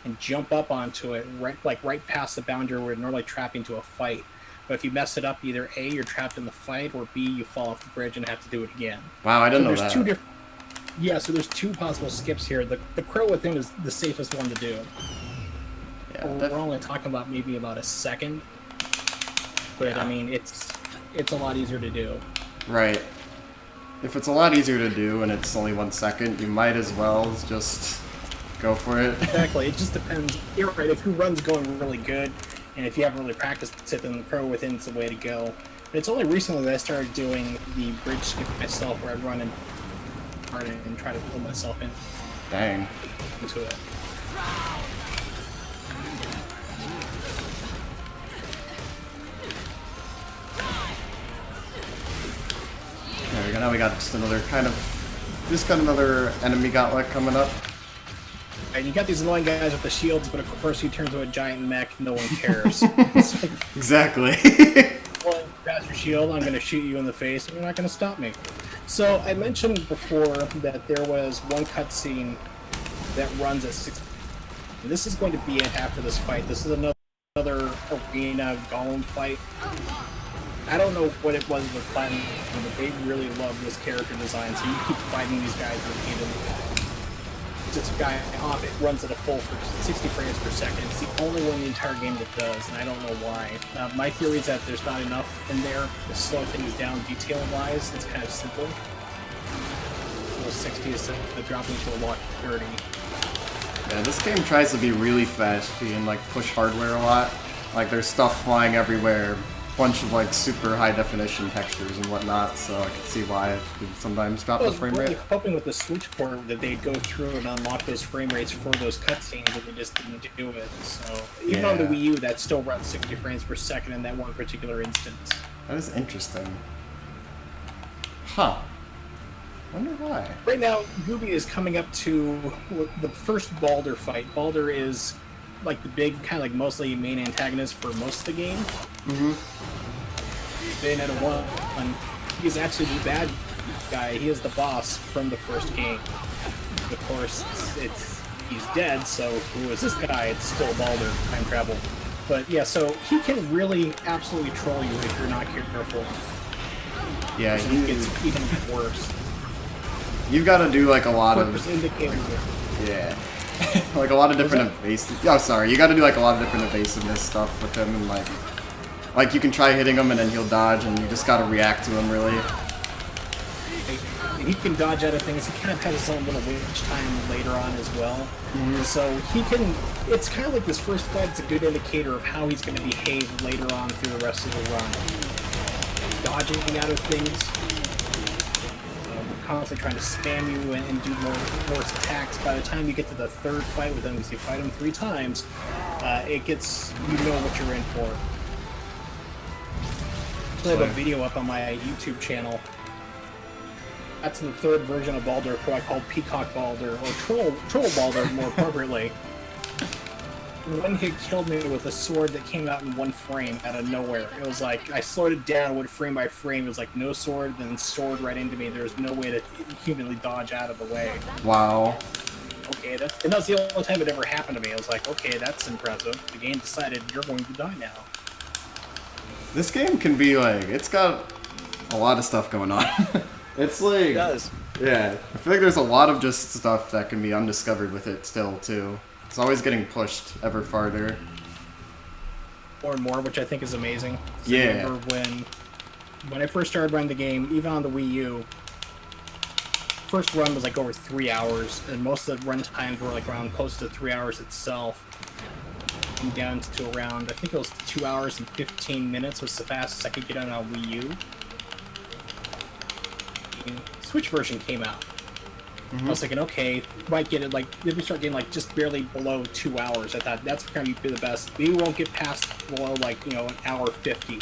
Speaker 2: and jump up onto it, right past the boundary where you're normally trapped into a fight. But if you mess it up, either A, you're trapped in the fight, or B, you fall off the bridge and have to do it again.
Speaker 1: Wow, I didn't know
Speaker 2: there's
Speaker 1: that.
Speaker 2: So there's 2 possible skips here. The Crow Within is the safest one to do.
Speaker 1: Yeah,
Speaker 2: We're only talking about maybe about a second. But, I mean, it's a lot easier to do.
Speaker 1: Right. If it's a lot easier to do and it's only 1 second, you might as well just go for it.
Speaker 2: Exactly. It just depends. You're right. If your run's going really good, And if you haven't really practiced it, then the Pro Within's the way to go. But it's only recently that I started doing the bridge skip myself, where I run and try to pull myself in.
Speaker 1: Dang.
Speaker 2: Into it.
Speaker 1: There we go. Now we got just another another enemy gauntlet coming up.
Speaker 2: And you got these annoying guys with the shields, but of course you turn to a giant mech, no one cares. It's like,
Speaker 1: Exactly.
Speaker 2: well, grab your shield, I'm going to shoot you in the face, and you're not going to stop me. So I mentioned before that there was one cutscene that runs at 60. And this is going to be it after this fight. This is another arena golem fight. I don't know what it was with Platinum, but they really love this character design, so you keep fighting these guys repeatedly. This guy off, it runs at a full for 60 frames per second. It's the only one in the entire game that does, and I don't know why. My theory is that there's not enough in there to slow things down detail-wise. It's kind of simple. Full 60 is dropping to a lock 30.
Speaker 1: Yeah, this game tries to be really fast and like push hardware a lot. Like there's stuff flying everywhere, bunch of like super high definition textures and whatnot, so I can see why it would sometimes drop the frame
Speaker 2: I was
Speaker 1: rate.
Speaker 2: really hoping with the Switch port that they'd go through and unlock those frame rates for those cutscenes, but they just didn't do it. So even on the
Speaker 1: Yeah.
Speaker 2: Wii U, that still runs 60 frames per second in that one particular instance.
Speaker 1: That is interesting. Huh. Wonder why.
Speaker 2: Right now, Gooby is coming up to the first Baldur fight. Baldur is like the big, kind of like mostly main antagonist for most of the game.
Speaker 1: Mm-hmm.
Speaker 2: Bayonetta 1, he's actually the bad guy. He is the boss from the first game. Of course, he's dead, so who is this guy? It's still Baldur, time travel. But yeah, so he can really absolutely troll you if you're not careful.
Speaker 1: Yeah,
Speaker 2: It gets even worse.
Speaker 1: you've got to do like a lot
Speaker 2: Purpose
Speaker 1: of
Speaker 2: indicator.
Speaker 1: yeah, like a lot of different evasive. Oh, sorry, you got to do like a lot of different evasiveness stuff with him, and like you can try hitting him and then he'll dodge, and you just got to react to him really.
Speaker 2: And he can dodge out of things. He kind of has his own little witch time later on as well. So he can. It's kind of like this first fight is a good indicator of how he's going to behave later on through the rest of the run. Dodging out of things, constantly trying to spam you and do more attacks. By the time you get to the third fight with him, because you fight him 3 times, it gets, you know what you're in for. I have a video up on my YouTube channel. That's the third version of Baldur, who I call Peacock Baldur, or Troll Baldur more appropriately. One hit killed me with a sword that came out in 1 frame out of nowhere. It was like, I slowed it down, went frame by frame. It was like no sword, then sword right into me. There was no way to humanly dodge out of the way.
Speaker 1: Wow.
Speaker 2: Okay, that's the only time it ever happened to me. I was like, okay, that's impressive. The game decided you're going to die now.
Speaker 1: This game can be like, it's got a lot of stuff going on. It's like,
Speaker 2: It does.
Speaker 1: yeah, I feel like there's a lot of just stuff that can be undiscovered with it still too. It's always getting pushed ever farther.
Speaker 2: More and more, which I think is amazing.
Speaker 1: Yeah.
Speaker 2: I remember when I first started running the game, even on the Wii U, first run was like over 3 hours, and most of the run times were like around close to 3 hours itself. And down to around, I think it was 2 hours and 15 minutes was the fastest I could get on a Wii U. The Switch version came out. I was thinking, okay, might get it like, if we start getting like just barely below 2 hours, I thought that's gonna be the best. We won't get past below like, you know, an hour 50.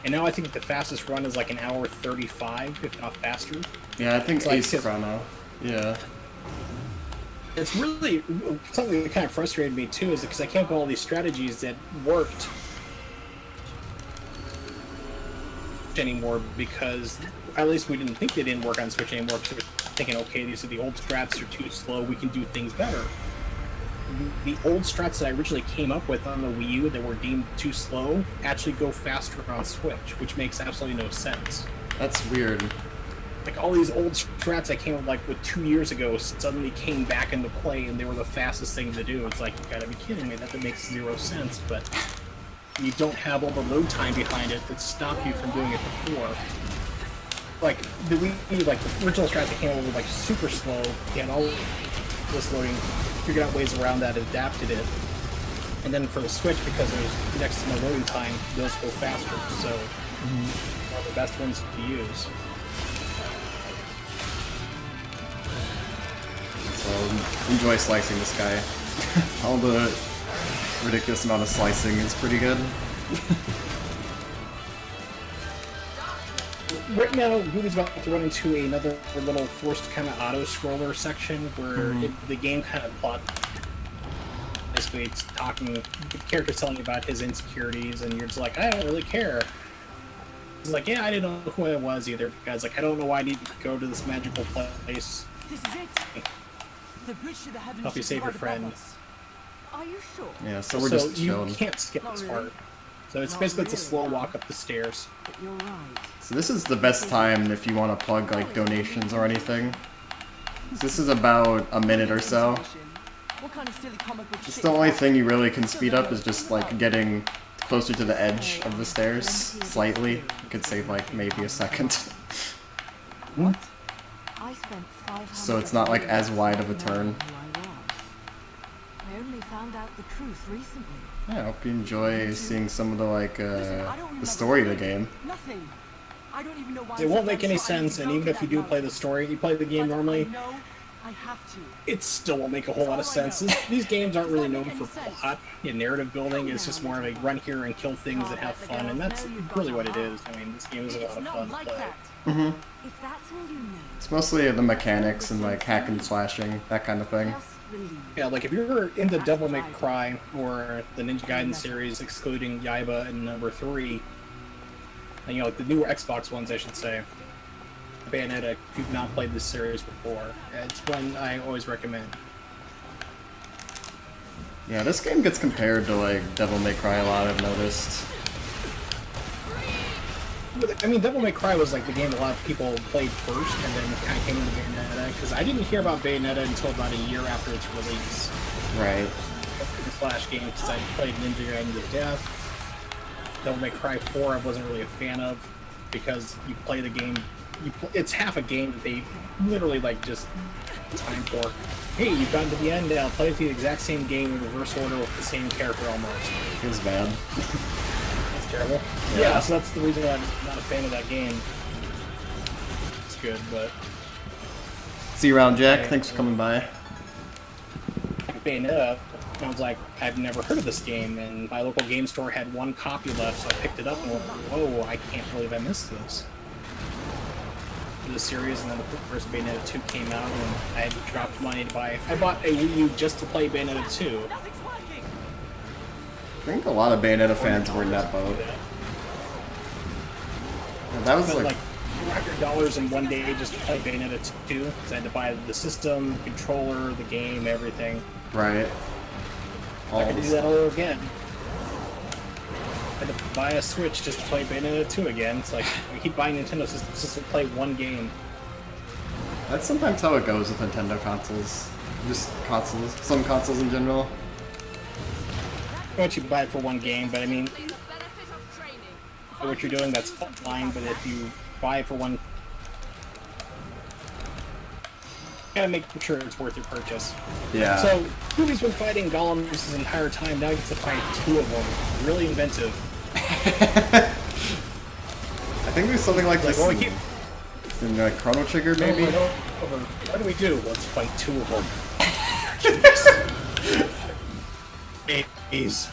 Speaker 2: And now I think the fastest run is like an hour 35, if not faster.
Speaker 1: Yeah, I think
Speaker 2: It's like-
Speaker 1: Ace Chrono. Yeah.
Speaker 2: It's really something that kind of frustrated me too, is because I came up with all these strategies that worked anymore, because at least we didn't think they didn't work on Switch anymore, because we were thinking, okay, these are the old strats, are too slow, we can do things better. The old strats that I originally came up with on the Wii U that were deemed too slow actually go faster on Switch, which makes absolutely no sense.
Speaker 1: That's weird.
Speaker 2: Like all these old strats I came up with 2 years ago suddenly came back into play, and they were the fastest thing to do. It's like, you gotta be kidding me, that makes 0 sense, but you don't have all the load time behind it that stopped you from doing it before. Like the Wii, like the original strats that came up with like super slow, you had all this loading, figured out ways around that, adapted it, And then for the Switch, because there's next to no loading time, those go faster. So, one of the best ones to use.
Speaker 1: So enjoy slicing this guy. All the ridiculous amount of slicing is pretty good.
Speaker 2: Right now, Gooby's about to run into another little forced kind of auto-scroller section where the game kind of plot. Basically, it's talking, the character's telling you about his insecurities, and you're just like, I don't really care. He's like, yeah, I didn't know who I was either. The guy's like, I don't know why I need to go to this magical place.
Speaker 4: This is it. The bridge to the heavens
Speaker 2: Help you
Speaker 4: is
Speaker 2: save your
Speaker 4: right above
Speaker 2: friend.
Speaker 4: us. Are you sure?
Speaker 1: Yeah, so we're
Speaker 2: So
Speaker 1: just
Speaker 2: you
Speaker 1: chilling.
Speaker 2: can't skip this
Speaker 4: Not
Speaker 2: part.
Speaker 4: really.
Speaker 2: So it's
Speaker 4: Not
Speaker 2: basically it's a
Speaker 4: really,
Speaker 2: slow
Speaker 4: no.
Speaker 2: walk up the stairs.
Speaker 4: But you're right.
Speaker 1: So this is the best time if you want to plug like donations or anything. So this is about a minute or so.
Speaker 4: What kind of silly comic book
Speaker 1: It's
Speaker 4: shit
Speaker 1: the
Speaker 4: is
Speaker 1: only
Speaker 4: that?
Speaker 1: thing you really can speed up is just like getting closer to the edge of the stairs slightly. You could save like maybe a second.
Speaker 4: I spent 500
Speaker 1: So it's not like as wide of a turn.
Speaker 4: who I was. I only found out the truth recently.
Speaker 1: Yeah, I hope you enjoy seeing some of the like
Speaker 4: Listen, I don't
Speaker 1: the
Speaker 4: remember
Speaker 1: story of the
Speaker 4: a thing.
Speaker 1: game.
Speaker 4: Nothing. I don't even know why.
Speaker 2: It won't make any sense, and even if you do play the story, you play the game normally,
Speaker 4: No, I have to.
Speaker 2: it still won't make a whole lot of sense. These games aren't really known for plot and narrative building. It's just more of a run here and kill things that have fun, and that's really what it is. I mean, this game is a lot
Speaker 4: It's
Speaker 2: of
Speaker 4: not
Speaker 2: fun to
Speaker 4: like
Speaker 2: play.
Speaker 4: that. If that's all you know,
Speaker 1: It's mostly the mechanics and like hack and slashing, that kind of thing.
Speaker 4: just believe.
Speaker 2: Yeah, like if you're into Devil May Cry or the Ninja Gaiden series, excluding Yaiba and number 3, and you know, like the newer Xbox ones, I should say, Bayonetta, if you've not played this series before, it's one I always recommend.
Speaker 1: Yeah, this game gets compared to like Devil May Cry a lot, I've noticed.
Speaker 2: But, I mean, Devil May Cry was like the game a lot of people played first, and then kind of came into Bayonetta, because I didn't hear about Bayonetta until about a year after its release.
Speaker 1: Right.
Speaker 2: The Flash game, because I played Ninja Gaiden to death. Devil May Cry 4 I wasn't really a fan of, because you play the game, it's half a game that they literally like just time for. Hey, you've gotten to the end now, play the exact same game in reverse order with the same character almost.
Speaker 1: Feels bad.
Speaker 2: That's terrible. Yeah, so that's the reason why I'm not a fan of that game. It's good, but
Speaker 1: See you around, Jack. Thanks for coming by.
Speaker 2: Bayonetta, I was like, I've never heard of this game, and my local game store had one copy left, so I picked it up and went, whoa, I can't believe I missed this. The series, and then the first Bayonetta 2 came out, and I had dropped money to buy. I bought a Wii U just to play Bayonetta 2.
Speaker 4: Nothing's working.
Speaker 1: I think a lot of Bayonetta fans were in that boat. Yeah, that was
Speaker 2: Spent
Speaker 1: like
Speaker 2: like $200 in one day just to play Bayonetta 2, because I had to buy the system, the controller, the game, everything.
Speaker 1: right. All
Speaker 2: I could do that all over again. I had to buy a Switch just to play Bayonetta 2 again. It's like, I keep buying Nintendo systems just to play one game.
Speaker 1: That's sometimes how it goes with Nintendo consoles. Just consoles. Some consoles in general.
Speaker 2: I want you to buy it for one game, but I mean,
Speaker 5: The benefit of training.
Speaker 2: for what you're doing, that's fine, but if you buy it for one... You gotta make sure it's worth your purchase.
Speaker 1: Yeah.
Speaker 2: So, Gooby's been fighting golems this entire time, now he gets to fight 2 of them. Really inventive.
Speaker 1: I think there's something like this
Speaker 2: well, we
Speaker 1: in,
Speaker 2: keep-
Speaker 1: Chrono Trigger, maybe?
Speaker 2: What do we do? Let's fight 2 of them. Jeez.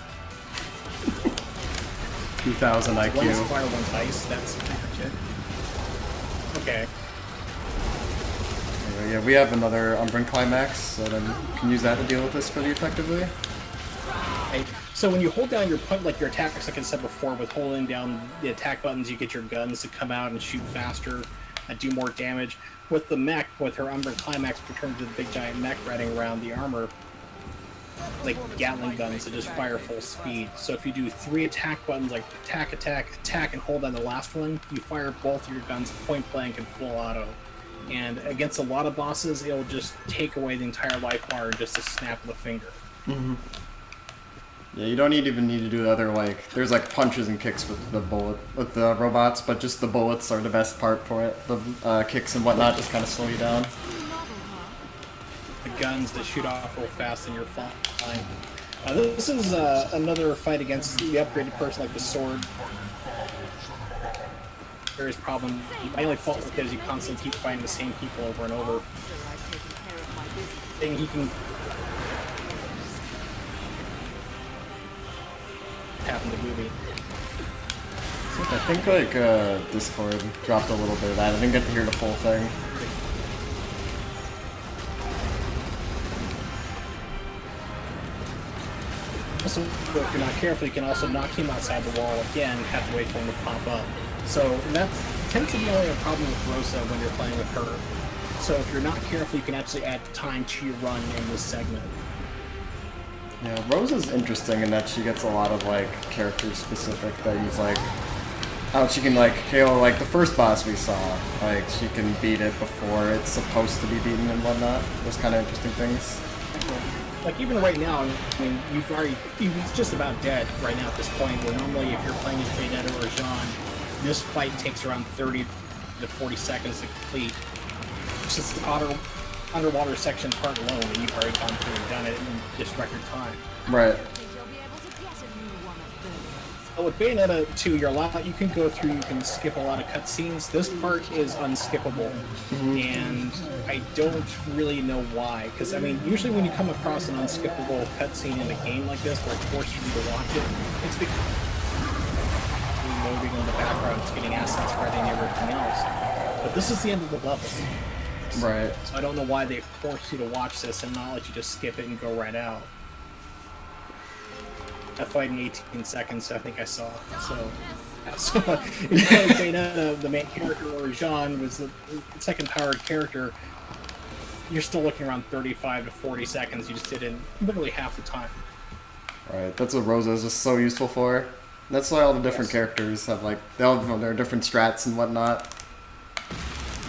Speaker 1: 2000
Speaker 2: One's
Speaker 1: IQ.
Speaker 2: fire, one's ice. That's pretty much it. Okay.
Speaker 1: Anyway, yeah, we have another Umbran Climax, so then you can use that to deal with this pretty effectively.
Speaker 2: Right. So when you hold down your like your attacks, like I said before, with holding down the attack buttons, you get your guns to come out and shoot faster and do more damage. With the mech, with her Umbran Climax, which turns into the big giant mech riding around the armor, like Gatling guns that just fire full speed. So if you do 3 attack buttons, like attack, attack, attack, and hold down the last one, you fire both your guns point blank and full auto. And against a lot of bosses, it'll just take away the entire life bar in just a snap of the finger.
Speaker 1: Yeah, you don't even need to do the other, like, there's like punches and kicks with the robots, but just the bullets are the best part for it. The kicks and whatnot just kind of slow you down.
Speaker 2: The guns that shoot off real fast and you're fine. This is another fight against the upgraded person, like the sword. Various problem. My only fault with it is you constantly keep fighting the same people over and over. Thing he can happen to Gooby.
Speaker 1: I think like Discord dropped a little bit of that. I didn't get to hear the full thing.
Speaker 2: Also, if you're not careful, you can also knock him outside the wall again, have to wait for him to pop up. So that tends to be only a problem with Rosa when you're playing with her. So if you're not careful, you can actually add time to your run in this segment.
Speaker 1: Yeah, Rosa's interesting in that she gets a lot of like character specific things, like how she can like KO like the first boss we saw, like she can beat it before it's supposed to be beaten and whatnot. Those kind of interesting things.
Speaker 2: Like even right now, I mean, he's just about dead right now at this point, where normally if you're playing as Bayonetta or Jean, this fight takes around 30 to 40 seconds to complete. It's just the underwater section part alone, and you've already gone through and done it in just record time.
Speaker 1: Right.
Speaker 2: But with Bayonetta 2, you can go through, you can skip a lot of cutscenes. This part is unskippable, and I don't really know why. Because, I mean, usually when you come across an unskippable cutscene in a game like this, where it forces you to watch it, it's because moving in the background, it's getting assets ready and everything else. But this is the end of the level.
Speaker 1: Right.
Speaker 2: So I don't know why they force you to watch this and not let you just skip it and go right out. That fight in 18 seconds, I think I saw. So if you play Bayonetta, the main character, or Jean was the second powered character, you're still looking around 35 to 40 seconds. You just did it in literally half the time.
Speaker 1: Right. That's what Rosa is just so useful for. That's why all the different characters have like they all have their different strats and whatnot.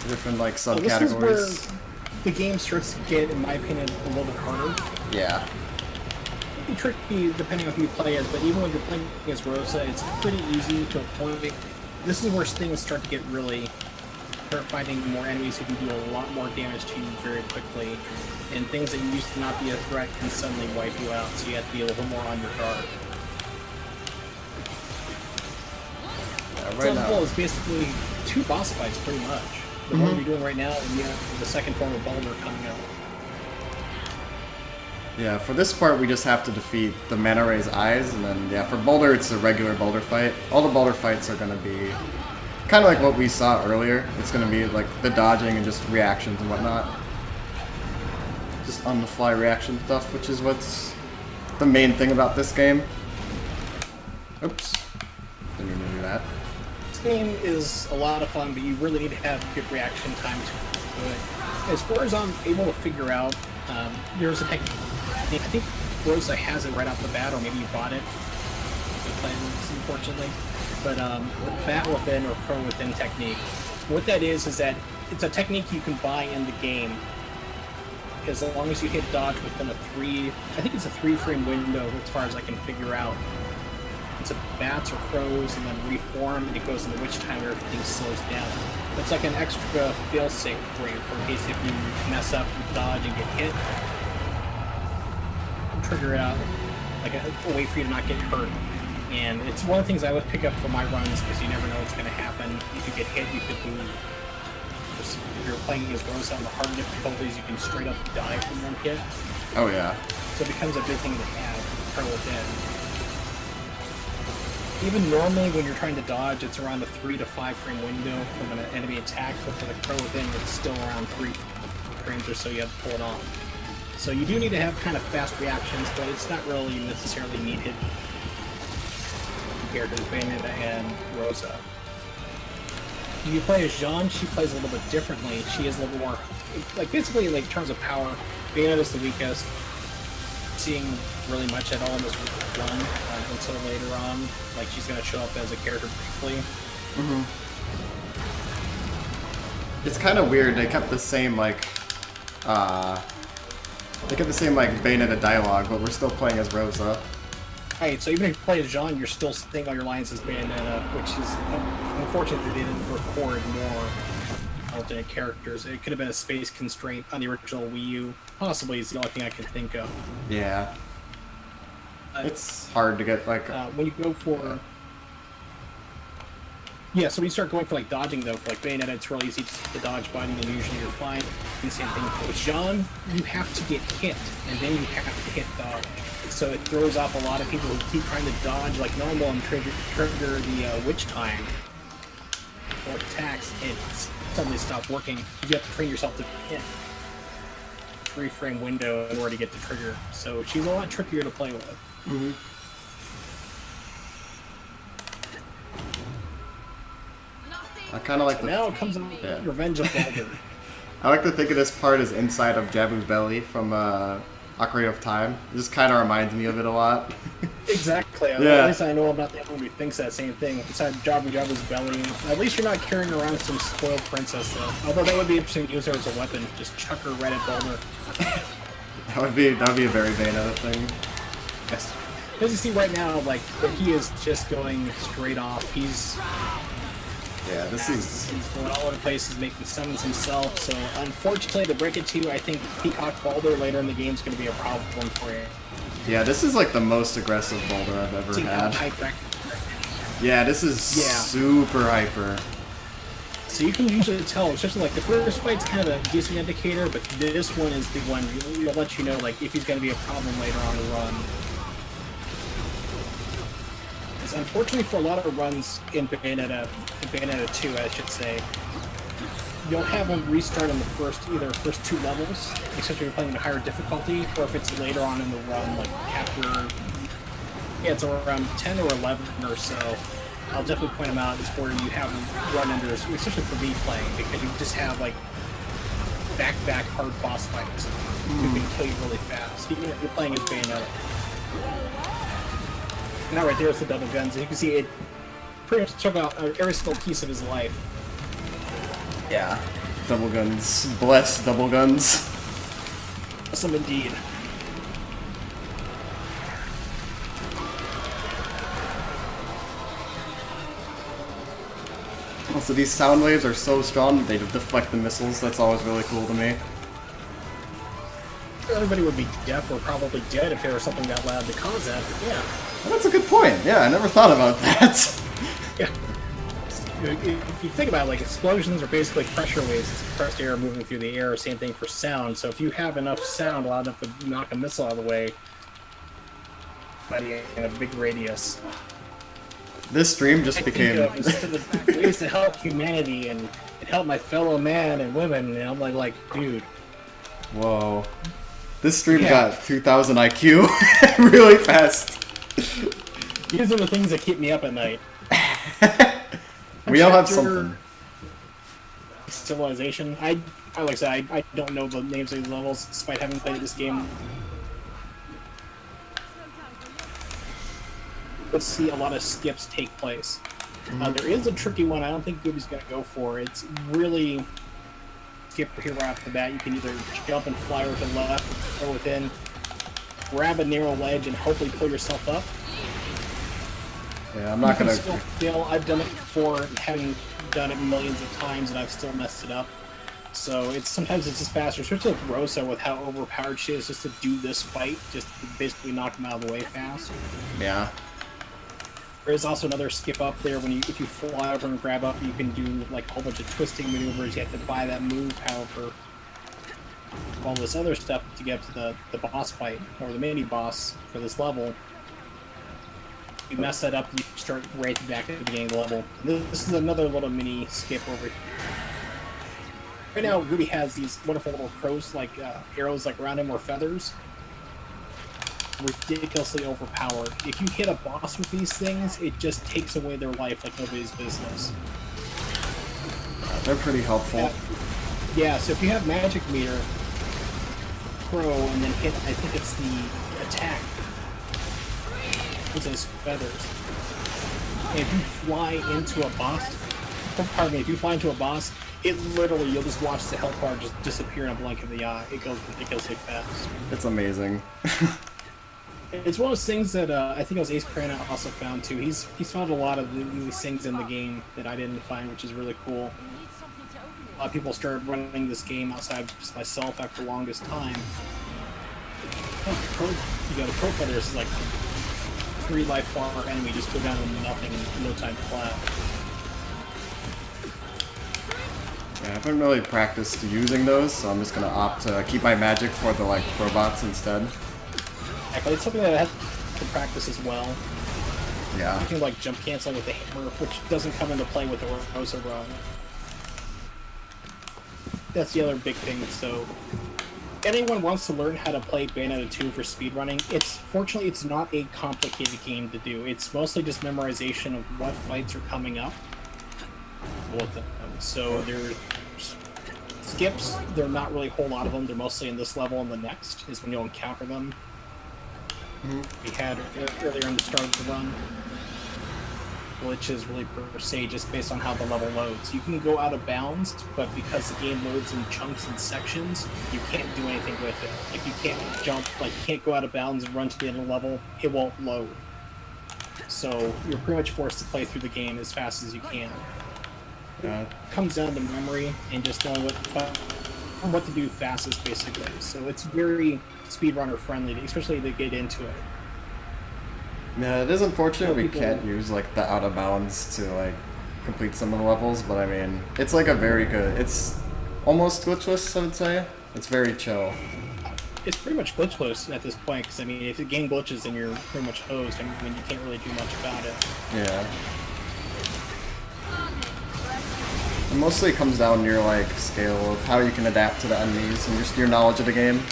Speaker 1: Different like subcategories.
Speaker 2: Well, this is where the game starts to get, in my opinion, a little bit harder.
Speaker 1: Yeah.
Speaker 2: It can be tricky depending on who you play as, but even when you're playing as Rosa, it's pretty easy to a point. This is where things start to get really. Start finding more enemies who can do a lot more damage to you very quickly, and things that used to not be a threat can suddenly wipe you out. So you have to be a little more on your guard.
Speaker 1: Yeah, right now.
Speaker 2: It's basically 2 boss fights, pretty much. The one you're doing right now, and the second form of Boulder coming out.
Speaker 1: Yeah, for this part we just have to defeat the Manta Ray's eyes, and then yeah, for Boulder it's a regular Boulder fight. All the Boulder fights are gonna be kind of like what we saw earlier. It's gonna be like the dodging and just reactions and whatnot. Just on the fly reaction stuff, which is what's the main thing about this game. Oops. Didn't mean to do that.
Speaker 2: This game is a lot of fun, but you really need to have good reaction time to it. As far as I'm able to figure out, there's a technique. I think Rosa has it right off the bat, or maybe you bought it. Unfortunately. But the Bat Within or Pro Within technique, what that is that it's a technique you can buy in the game. As long as you hit dodge within I think it's a 3-frame window as far as I can figure out. It's a bats or crows and then reform, and it goes into which time everything slows down. It's like an extra fail-safe for you, for in case if you mess up, you dodge and get hit. Trigger it out, like a way for you to not get hurt. And it's one of the things I would pick up for my runs, because you never know what's going to happen. If you get hit, you could lose. If you're playing as Rosa on the hard difficulties, you can straight up die from one hit.
Speaker 1: Oh yeah.
Speaker 2: So it becomes a big thing to have, Pro Within. Even normally when you're trying to dodge, it's around a 3 to 5 frame window from an enemy attack, but for the Pro Within, it's still around 3 frames or so you have to pull it off. So you do need to have kind of fast reactions, but it's not really necessarily needed compared to Bayonetta and Rosa. If you play as Jean, she plays a little bit differently. She is a little more, like basically like in terms of power, Bayonetta's the weakest. Seeing really much at all in this run until later on, like she's going to show up as a character briefly.
Speaker 1: It's kind of weird. They kept the same like Bayonetta dialogue, but we're still playing as Rosa.
Speaker 2: Right, so even if you play as Jean, you're still saying all your lines as Bayonetta, which is unfortunate they didn't record more alternate characters. It could have been a space constraint on the original Wii U. Possibly is the only thing I can think of.
Speaker 1: Yeah. It's hard to get like.
Speaker 2: when you go for yeah, so when you start going for like dodging though, for like Bayonetta, it's really easy to dodge button, and usually you're fine. And same thing with Jean, you have to get hit, and then you have to hit dodge. So it throws off a lot of people who keep trying to dodge like normal and trigger the witch time or attacks, and suddenly stop working. You have to train yourself to hit 3-frame window in order to get the trigger. So she's a lot trickier to play with.
Speaker 1: Mm-hmm. I kind of like the.
Speaker 2: Now it comes on Revenge of Baldur.
Speaker 1: I like to think of this part as inside of Jabu's belly from Ocarina of Time. It just kind of reminds me of it a lot.
Speaker 2: Exactly.
Speaker 1: Yeah.
Speaker 2: At least I know I'm not the only one who thinks that same thing. Inside Jabu's belly. At least you're not carrying around some spoiled princess, though. Although that would be interesting to use her as a weapon. Just chuck her right at Baldur.
Speaker 1: That would be a very Bayonetta thing.
Speaker 2: Yes. As you see right now, like he is just going straight off. He's going all over the place. He's making summons himself. So unfortunately, to break it to you, I think Peacock Baldur later in the game is going to be a problem for you.
Speaker 1: Yeah, this is like the most aggressive Baldur I've ever had. Yeah, this is super hyper.
Speaker 2: So you can usually tell, especially like the first fight's kind of a decent indicator, but this one is the one that'll let you know like if he's going to be a problem later on the run. Because unfortunately for a lot of runs in Bayonetta 2, I should say, you'll have them restart on the first 2 levels, especially if you're playing at a higher difficulty, or if it's later on in the run, like after, it's around 10 or 11 or so. I'll definitely point them out. It's where you have them run into this, especially for me playing, because you just have like back-to-back hard boss fights who can kill you really fast, even if you're playing as Bayonetta. Now right there's the double guns. As you can see, it pretty much took out every single piece of his life.
Speaker 1: Yeah. Double guns. Bless double guns.
Speaker 2: Awesome indeed.
Speaker 1: Also, these sound waves are so strong that they deflect the missiles. That's always really cool to me.
Speaker 2: Everybody would be deaf or probably dead if there was something that loud to cause that, but yeah.
Speaker 1: Well, that's a good point. Yeah, I never thought about that.
Speaker 2: Yeah. If you think about it, like, explosions are basically pressure waves. It's compressed air moving through the air. Same thing for sound. So if you have enough sound loud enough to knock a missile out of the way, but in a big radius.
Speaker 1: This stream just became...
Speaker 2: Instead of ways to help humanity and help my fellow man and women, and I'm like, dude.
Speaker 1: Whoa. This stream got 2,000 IQ really fast.
Speaker 2: These are the things that keep me up at night.
Speaker 1: We all have something.
Speaker 2: Civilization. Like I said, I don't know the names of these levels, despite having played this game. Let's see a lot of skips take place. There is a tricky one I don't think Gooby's going to go for. It's really skip here right off the bat. You can either jump and fly over to the left or within, grab a narrow ledge and hopefully pull yourself up.
Speaker 1: Yeah, I'm not going to...
Speaker 2: still fail. I've done it before, having done it millions of times, and I've still messed it up. So sometimes it's just faster, especially with Rosa, with how overpowered she is, just to do this fight, just to basically knock him out of the way fast.
Speaker 1: Yeah.
Speaker 2: There is also another skip up there. If you fly over and grab up, you can do like a whole bunch of twisting maneuvers. You have to buy that move, however, all this other stuff to get to the boss fight, or the mini boss for this level. You mess that up, you start right back at the beginning of the level. This is another little mini skip over here. Right now, Gooby has these wonderful little crows, like arrows like around him, or feathers. Ridiculously overpowered. If you hit a boss with these things, it just takes away their life like nobody's business.
Speaker 1: They're pretty helpful.
Speaker 2: Yeah, so if you have magic meter, crow, and then hit, I think it's the attack. It's those feathers. And if you fly into a boss, if you fly into a boss, it literally, you'll just watch the health bar just disappear in a blink of the eye. It goes ridiculously fast.
Speaker 1: It's amazing.
Speaker 2: It's one of those things that I think it was Ace Crana also found too. He's found a lot of these things in the game that I didn't find, which is really cool. A lot of people started running this game outside of just myself after the longest time. You got a pro fighter is like 3 life bar enemy just go down to nothing in no time flat.
Speaker 1: Yeah, I haven't really practiced using those, so I'm just gonna opt to keep my magic for the like robots instead.
Speaker 2: Actually, it's something that I have to practice as well.
Speaker 1: Yeah.
Speaker 2: You can like jump cancel with the hammer, which doesn't come into play with the Rosa run. That's the other big thing. So, anyone wants to learn how to play Bayonetta 2 for speedrunning, fortunately it's not a complicated game to do. It's mostly just memorization of what fights are coming up. Both of them. So there's skips. There are not really a whole lot of them. They're mostly in this level and the next is when you'll encounter them. We had earlier in the start of the run. Glitches really per se just based on how the level loads. You can go out of bounds, but because the game loads in chunks and sections, you can't do anything with it. Like you can't jump, like you can't go out of bounds and run to the end of the level. It won't load. So you're pretty much forced to play through the game as fast as you can. It comes down to memory and just knowing what to do fastest, basically. So it's very speedrunner friendly, especially to get into it.
Speaker 1: Yeah, it is unfortunate we can't use like the out of bounds to like complete some of the levels, but I mean, it's like a very good. It's almost glitchless, I would say. It's very chill.
Speaker 2: It's pretty much glitchless at this point, because I mean, if the game glitches, then you're pretty much hosed. I mean, you can't really do much about it.
Speaker 1: Yeah. It mostly comes down to your like scale of how you can adapt to the enemies and just your knowledge of the game.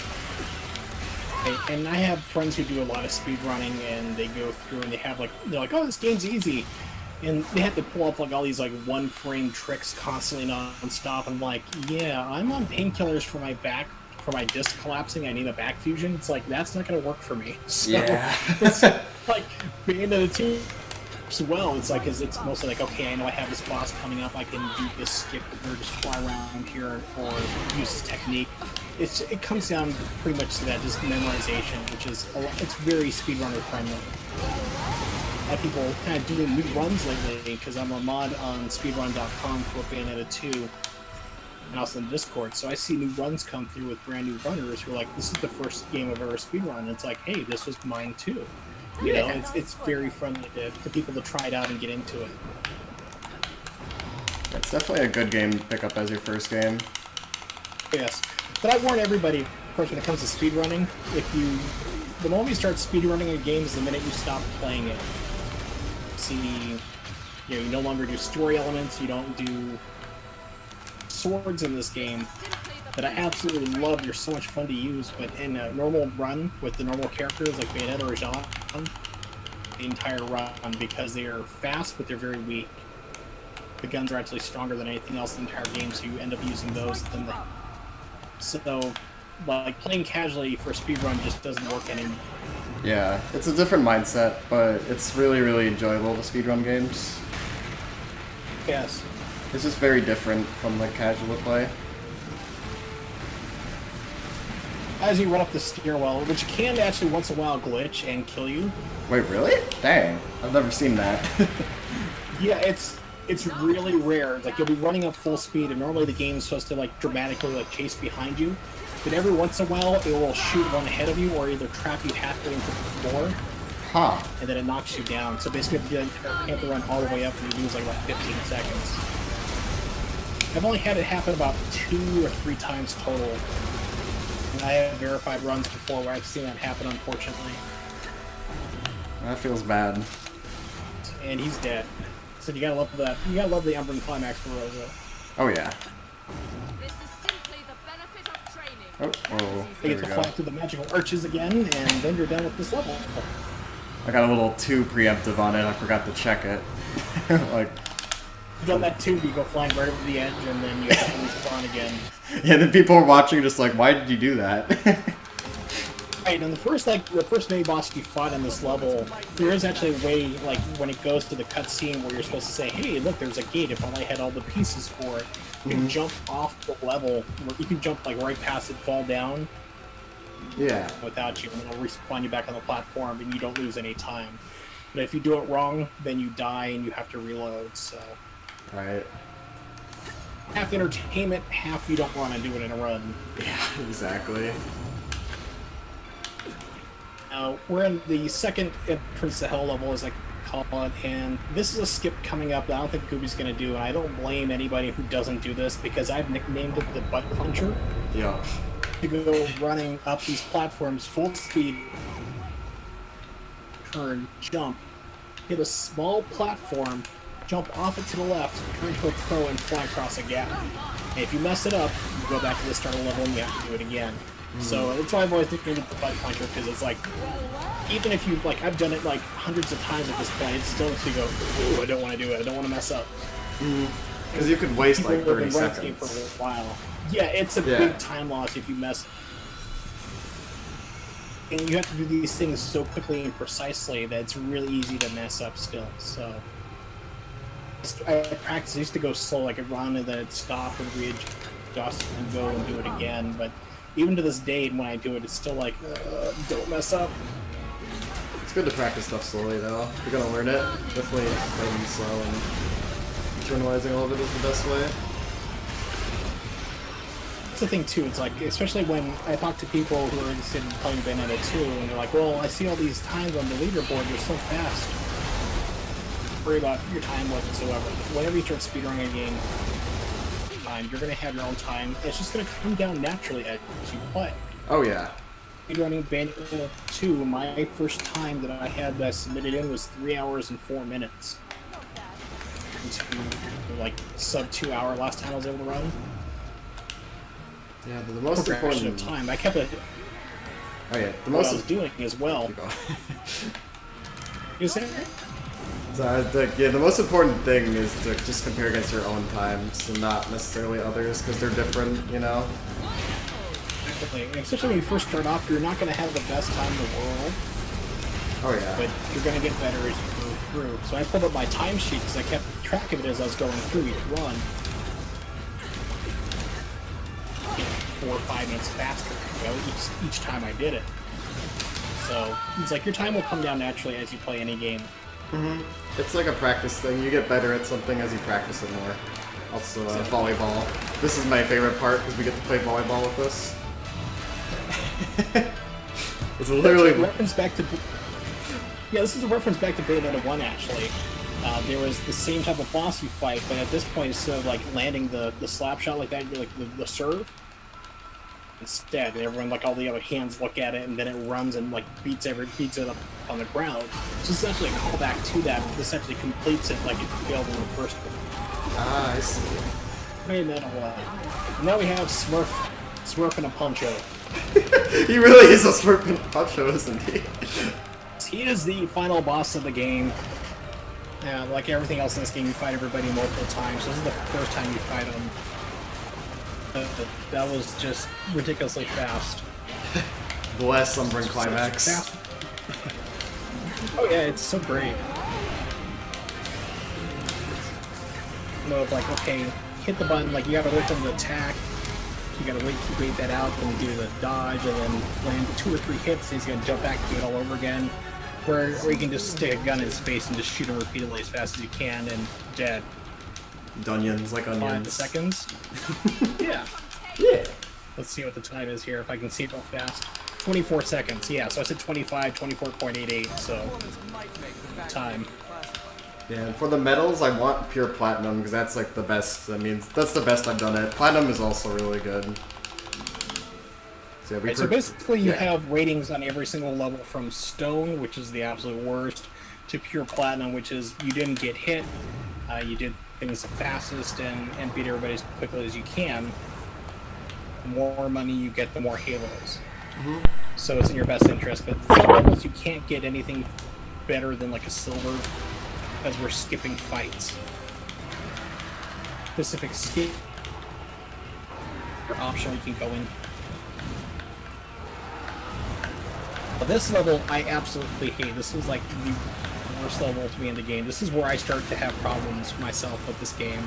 Speaker 2: And I have friends who do a lot of speedrunning, and they go through and they're like, oh, this game's easy, and they have to pull off like all these like one-frame tricks constantly non-stop. I'm like, yeah, I'm on painkillers for my back, for my disc collapsing. I need a back fusion. It's like that's not gonna work for me. So,
Speaker 1: yeah.
Speaker 2: It's like Bayonetta 2 as well. It's like, cause it's mostly like, okay, I know I have this boss coming up. I can do this skip or just fly around here or use this technique. It comes down pretty much to that, just memorization, which is it's very speedrunner friendly. A lot of people kind of doing new runs lately because I'm a mod on speedrun.com for Bayonetta 2 and also in Discord. So I see new runs come through with brand new runners who are like, this is the first game I've ever speedrun. And it's like, hey, this was mine too. You know, it's very friendly to people to try it out and get into it.
Speaker 1: It's definitely a good game to pick up as your first game.
Speaker 2: Yes. But I warn everybody, of course, when it comes to speedrunning, the moment you start speedrunning a game is the minute you stop playing it. See, you no longer do story elements, you don't do swords in this game that I absolutely love. They're so much fun to use, but in a normal run with the normal characters like Bayonetta or Jean, the entire run, because they are fast, but they're very weak. The guns are actually stronger than anything else in the entire game, so you end up using those. So, like, playing casually for speedrun just doesn't work anymore.
Speaker 1: Yeah, it's a different mindset, but it's really, really enjoyable to speedrun games.
Speaker 2: Yes.
Speaker 1: It's just very different from like casual play.
Speaker 2: As you run up the stairwell, which can actually once in a while glitch and kill you.
Speaker 1: Wait, really? Dang, I've never seen that.
Speaker 2: Yeah, it's really rare. Like, you'll be running up full speed, and normally the game's supposed to like dramatically like chase behind you, but every once in a while it will shoot one ahead of you or either trap you halfway into the floor, and then it knocks you down. So basically, you have to run all the way up, and you lose like about 15 seconds. I've only had it happen about 2 or 3 times total. And I have verified runs before where I've seen that happen, unfortunately.
Speaker 1: That feels bad.
Speaker 2: And he's dead. So you gotta love that. You gotta love the Ember and Climax for Rosa.
Speaker 1: Oh yeah.
Speaker 5: This is simply the benefit of training.
Speaker 1: Oh, whoa.
Speaker 2: You
Speaker 1: There
Speaker 2: get
Speaker 1: we
Speaker 2: to
Speaker 1: go.
Speaker 2: fly through the magical arches again, and then you're done with this level.
Speaker 1: I got a little too preemptive on it. I forgot to check it. Like,
Speaker 2: You've done that too, you go flying right over the edge, and then you have to respawn again.
Speaker 1: yeah, then people are watching just like, why did you do that?
Speaker 2: Right, and the first mini boss you fought in this level, there is actually a way, like, when it goes to the cutscene where you're supposed to say, hey, look, there's a gate, if only I had all the pieces for it. You can jump off the level, where you can jump, like, right past it, fall down,
Speaker 1: Yeah.
Speaker 2: without you, and it'll respawn you back on the platform, and you don't lose any time. But if you do it wrong, then you die, and you have to reload, so...
Speaker 1: Right.
Speaker 2: Half entertainment, half you don't want to do it in a run.
Speaker 1: Yeah, exactly.
Speaker 2: We're in the second entrance to hell level, as I call it, and this is a skip coming up that I don't think Gooby's going to do, and I don't blame anybody who doesn't do this, because I've nicknamed it the butt puncher.
Speaker 1: Yeah.
Speaker 2: You go running up these platforms full speed, turn, jump, hit a small platform, jump off it to the left, turn to a pro, and fly across a gap. And if you mess it up, you go back to the start of the level and you have to do it again. So that's why I've always nicknamed it the butt puncher, because it's like, even if you've, like, I've done it like hundreds of times at this point, it's still to go, ooh, I don't want to do it, I don't want to mess up.
Speaker 1: Because you could waste like
Speaker 2: People have
Speaker 1: 30
Speaker 2: been running
Speaker 1: seconds.
Speaker 2: for a while. Yeah, it's a big time loss if you mess. And you have to do these things so quickly and precisely that it's really easy to mess up still. So I practice. I used to go slow, like run and then stop and readjust and go and do it again. But even to this day, when I do it, it's still like, don't mess up.
Speaker 1: It's good to practice stuff slowly though. If you're gonna learn it, definitely learning slow and internalizing all of it is the best way.
Speaker 2: That's the thing too, it's like, especially when I talk to people who are interested in playing Bayonetta 2, and they're like, well, I see all these times on the leaderboard, you're so fast. Don't worry about your time whatsoever. Whenever you start speedrunning a game, you're going to have your own time. It's just going to come down naturally as you play.
Speaker 1: Oh yeah.
Speaker 2: Speedrunning Bayonetta 2, my first time that I had that submitted in was 3 hours and 4 minutes. To, like, sub 2 hour last time I was able to run.
Speaker 1: Yeah, but the most important
Speaker 2: of time. I kept it.
Speaker 1: Oh yeah, the
Speaker 2: What
Speaker 1: most
Speaker 2: I was doing as well. You say?
Speaker 1: So the most important thing is to just compare against your own times and not necessarily others, because they're different, you know?
Speaker 2: Definitely. Especially when you first start off, you're not going to have the best time in the world.
Speaker 1: Oh yeah.
Speaker 2: But you're going to get better as you go through. So I pulled up my timesheet because I kept track of it as I was going through each run. 4 or 5 minutes faster, you know, each time I did it. So it's like your time will come down naturally as you play any game.
Speaker 1: It's like a practice thing. You get better at something as you practice it more. Also, volleyball. This is my favorite part because we get to play volleyball with this. It's literally
Speaker 2: a reference back to. Yeah, this is a reference back to Bayonetta 1 actually. There was the same type of boss you fight, but at this point instead of like landing the slap shot like that, you're like the serve. Instead, everyone, like all the other hands look at it, and then it runs and like beats it up on the ground. So it's essentially a callback to that. It essentially completes it like it failed in the first one.
Speaker 1: Ah, I see.
Speaker 2: Bayonetta 1. Now we have Smurf and a Poncho.
Speaker 1: He really is a Smurf and Poncho, isn't he?
Speaker 2: He is the final boss of the game. Like everything else in this game, you fight everybody multiple times. This is the first time you fight him. That was just ridiculously fast.
Speaker 1: The last Slumbering Climax.
Speaker 2: Oh yeah, it's so great. You know, like, okay, hit the button, like you gotta wait for him to attack, you gotta wait that out, then do the dodge, and then land 2 or 3 hits, and he's gonna jump back and do it all over again. Or you can just stick a gun in his face and just shoot him repeatedly as fast as you can, and dead.
Speaker 1: Dunions, like
Speaker 2: 5
Speaker 1: onions.
Speaker 2: seconds. Yeah.
Speaker 1: Yeah.
Speaker 2: Let's see what the time is here, if I can see it real fast. 24 seconds, yeah, so I said 25, 24.88, so time.
Speaker 1: Yeah, and for the medals, I want pure platinum because that's like the best. I mean, that's the best I've done it. Platinum is also really good. So, yeah,
Speaker 2: Right, so basically you have ratings on every single level from Stone, which is the absolute worst, to pure platinum, which is you didn't get hit, you did things the fastest and beat everybody as quickly as you can. The more money you get, the more halos. So it's in your best interest, but some levels you can't get anything better than like a silver, as we're skipping fights. Specific skip or option you can go in. But this level I absolutely hate. This is like the worst level to be in the game. This is where I start to have problems myself with this game.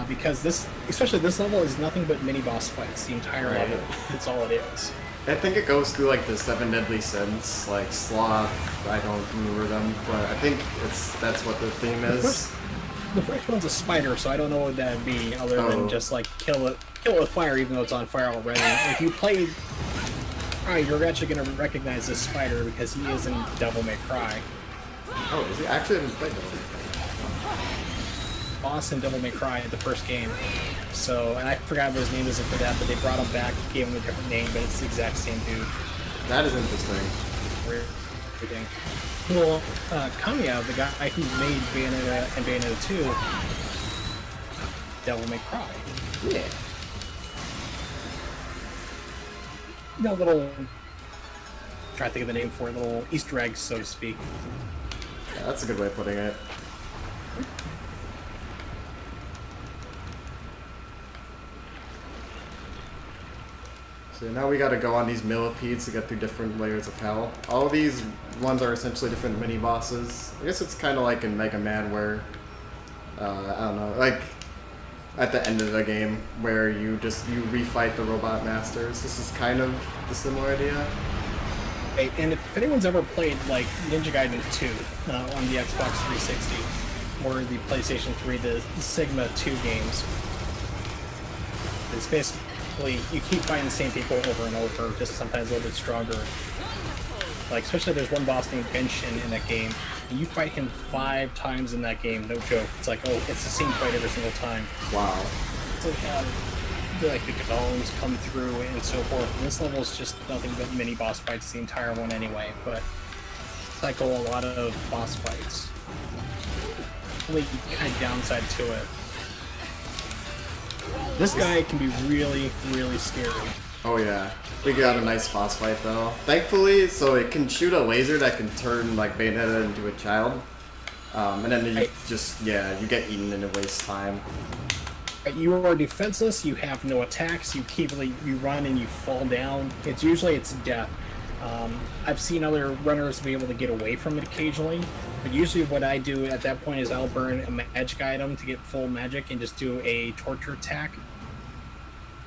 Speaker 2: Because this, especially this level, is nothing but mini boss fights. The entire level, that's all it is.
Speaker 1: I think it goes through like the 7 deadly sins, like sloth. I don't remember them, but I think that's what the theme is.
Speaker 2: The first one's a spider, so I don't know what that'd be other than just like kill it with fire, even though it's on fire already. If you played Alright, you're actually gonna recognize this spider because he is in Devil May Cry.
Speaker 1: Oh, is he? I actually haven't played Devil May Cry.
Speaker 2: Boss in Devil May Cry, the first game. So, and I forgot what his name is for that, but they brought him back, gave him a different name, but it's the exact same dude.
Speaker 1: That is interesting.
Speaker 2: Everything. Well, Kamiya, the guy who made Bayonetta and Bayonetta 2, Devil May Cry.
Speaker 1: Yeah.
Speaker 2: No little, try to think of the name for it, little Easter eggs, so to speak.
Speaker 1: Yeah, that's a good way of putting it. So now we gotta go on these millipedes to get through different layers of hell. All of these ones are essentially different mini-bosses. I guess it's kind of like in Mega Man where, I don't know, like at the end of the game where you refight the robot masters. This is kind of the similar idea.
Speaker 2: Hey, and if anyone's ever played like Ninja Gaiden 2 on the Xbox 360 or the PlayStation 3, the Sigma 2 games, it's basically you keep fighting the same people over and over, just sometimes a little bit stronger. Like, especially there's one boss named Genshin in that game, and you fight him 5 times in that game, no joke. It's like, oh, it's the same fight every single time.
Speaker 1: Wow.
Speaker 2: So, like the golems come through and so forth. And this level is just nothing but mini boss fights, the entire one anyway, but cycle a lot of boss fights. Only kind of downside to it. This guy can be really, really scary.
Speaker 1: Oh yeah. We got a nice boss fight though. Thankfully, so it can shoot a laser that can turn like Bayonetta into a child. And then you you get eaten and it wastes time.
Speaker 2: You are defenseless, you have no attacks, you run and you fall down. It's death. I've seen other runners be able to get away from it occasionally, but usually what I do at that point is I'll burn a magic item to get full magic and just do a torture attack.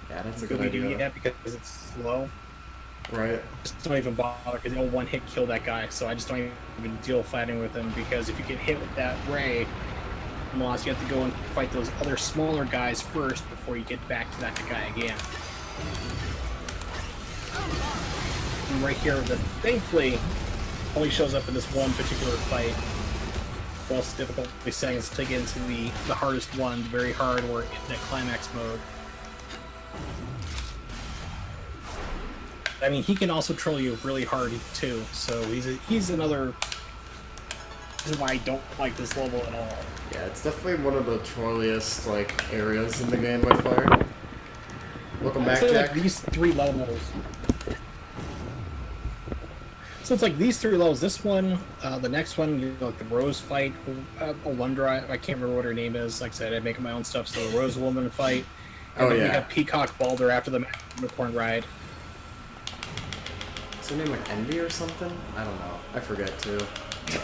Speaker 1: Yeah, that's a good idea.
Speaker 2: Yeah, because it's slow.
Speaker 1: Right.
Speaker 2: Just don't even bother because it'll one hit kill that guy, so I just don't even deal fighting with him because if you get hit with that ray, you have to go and fight those other smaller guys first before you get back to that guy again. And right here, thankfully, only shows up in this one particular fight. Most difficulty settings to get into the hardest one, very hard, or infinite climax mode. I mean, he can also troll you really hard too, so he's another reason why I don't like this level at all.
Speaker 1: Yeah, it's definitely one of the trolliest like areas in the game by far. Welcome back, Jack.
Speaker 2: Like these 3 levels. So it's like these 3 levels. This one, the next one, you know, like the Rose fight, Alundra, I can't remember what her name is. Like I said, I make my own stuff. So the Rose Woman fight. And then we have Peacock Balder after the unicorn ride.
Speaker 1: Is her name like Envy or something? I don't know. I forget too.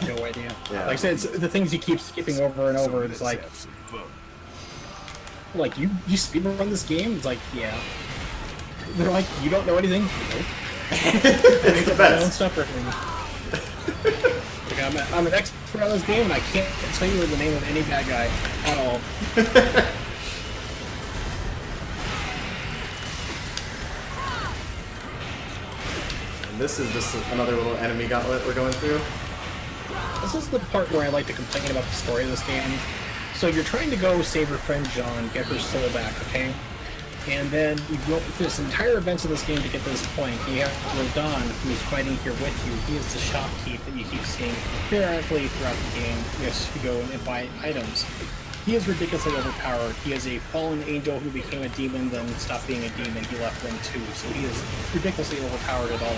Speaker 2: No idea.
Speaker 1: Yeah.
Speaker 2: Like I said, it's the things you keep skipping over and over. It's like you speedrun this game? It's like, yeah. They're like, you don't know anything? Nope.
Speaker 1: It's the best.
Speaker 2: Stuff like, I'm an expert on this game, and I can't tell you the name of any bad guy at all.
Speaker 1: And this is just another little enemy gauntlet we're going through.
Speaker 2: This is the part where I like to complain about the story of this game. So you're trying to go save your friend Jean, get her soul back, okay? And then you go through this entire events of this game to get to this point. You have Rodon, who's fighting here with you. He is the shopkeep that you keep seeing periodically throughout the game. You have to go and buy items. He is ridiculously overpowered. He is a fallen angel who became a demon, then stopped being a demon. He left them too, so he is ridiculously overpowered at all.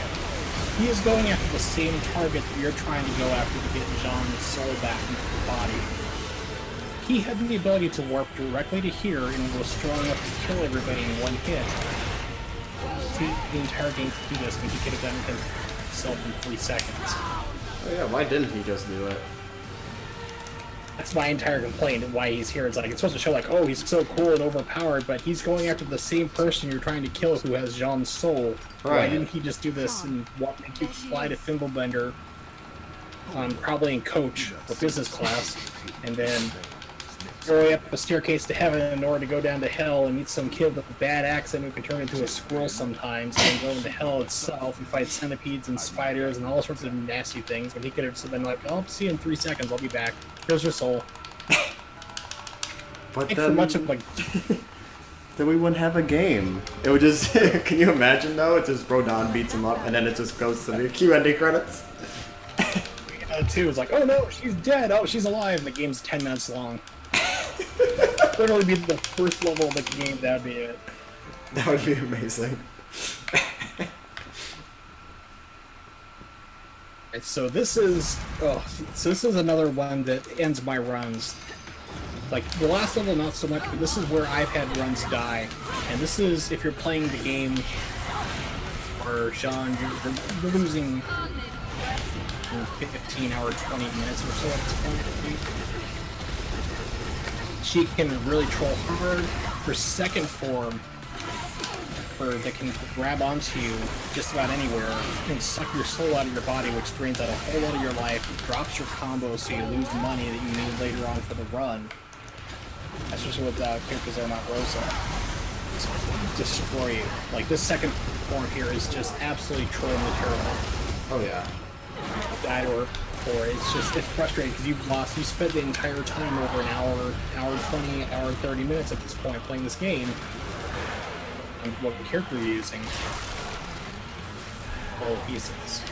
Speaker 2: He is going after the same target that you're trying to go after to get Jean's soul back into the body. He had the ability to warp directly to here and was strong enough to kill everybody in one hit. See the entire game to do this when he could have done it himself in 3 seconds.
Speaker 1: Oh yeah, why didn't he just do it?
Speaker 2: That's my entire complaint why he's here. It's like, it's supposed to show like, oh, he's so cool and overpowered, but he's going after the same person you're trying to kill who has Jean's soul.
Speaker 1: Right.
Speaker 2: Why didn't he just do this and make you fly to Thimblebender, probably in coach or business class, and then your way up a staircase to heaven in order to go down to hell and meet some kid with a bad accent who can turn into a squirrel sometimes, and then go into hell itself and fight centipedes and spiders and all sorts of nasty things. When he could have just been like, "I'll see you in 3 seconds. I'll be back. Here's your soul."
Speaker 1: But
Speaker 2: For much of like,
Speaker 1: then we wouldn't have a game. It would just. Can you imagine though? It just Rodon beats him up, and then it just goes to the Q&A credits.
Speaker 2: too, it's like, "Oh no, she's dead. Oh, she's alive." And the game's 10 minutes long. Literally be the first level of the game. That'd be it.
Speaker 1: That would be amazing.
Speaker 2: Right, so this is another one that ends my runs. Like the last level, not so much, but this is where I've had runs die. And this is if you're playing the game, or Sean, you're losing 15 hour, 20 minutes or so at this point. She can really troll hard. Her second form, that can grab onto you just about anywhere, can suck your soul out of your body, which drains out a whole lot of your life, drops your combo so you lose money that you need later on for the run. Especially with characters that are not Rosa. Destroy you. Like this second form here is just absolutely trolling the terrible.
Speaker 1: Oh yeah.
Speaker 2: Died or before. It's frustrating because you spent the entire time over an hour 20, hour 30 minutes at this point playing this game. And what character you're using. All pieces.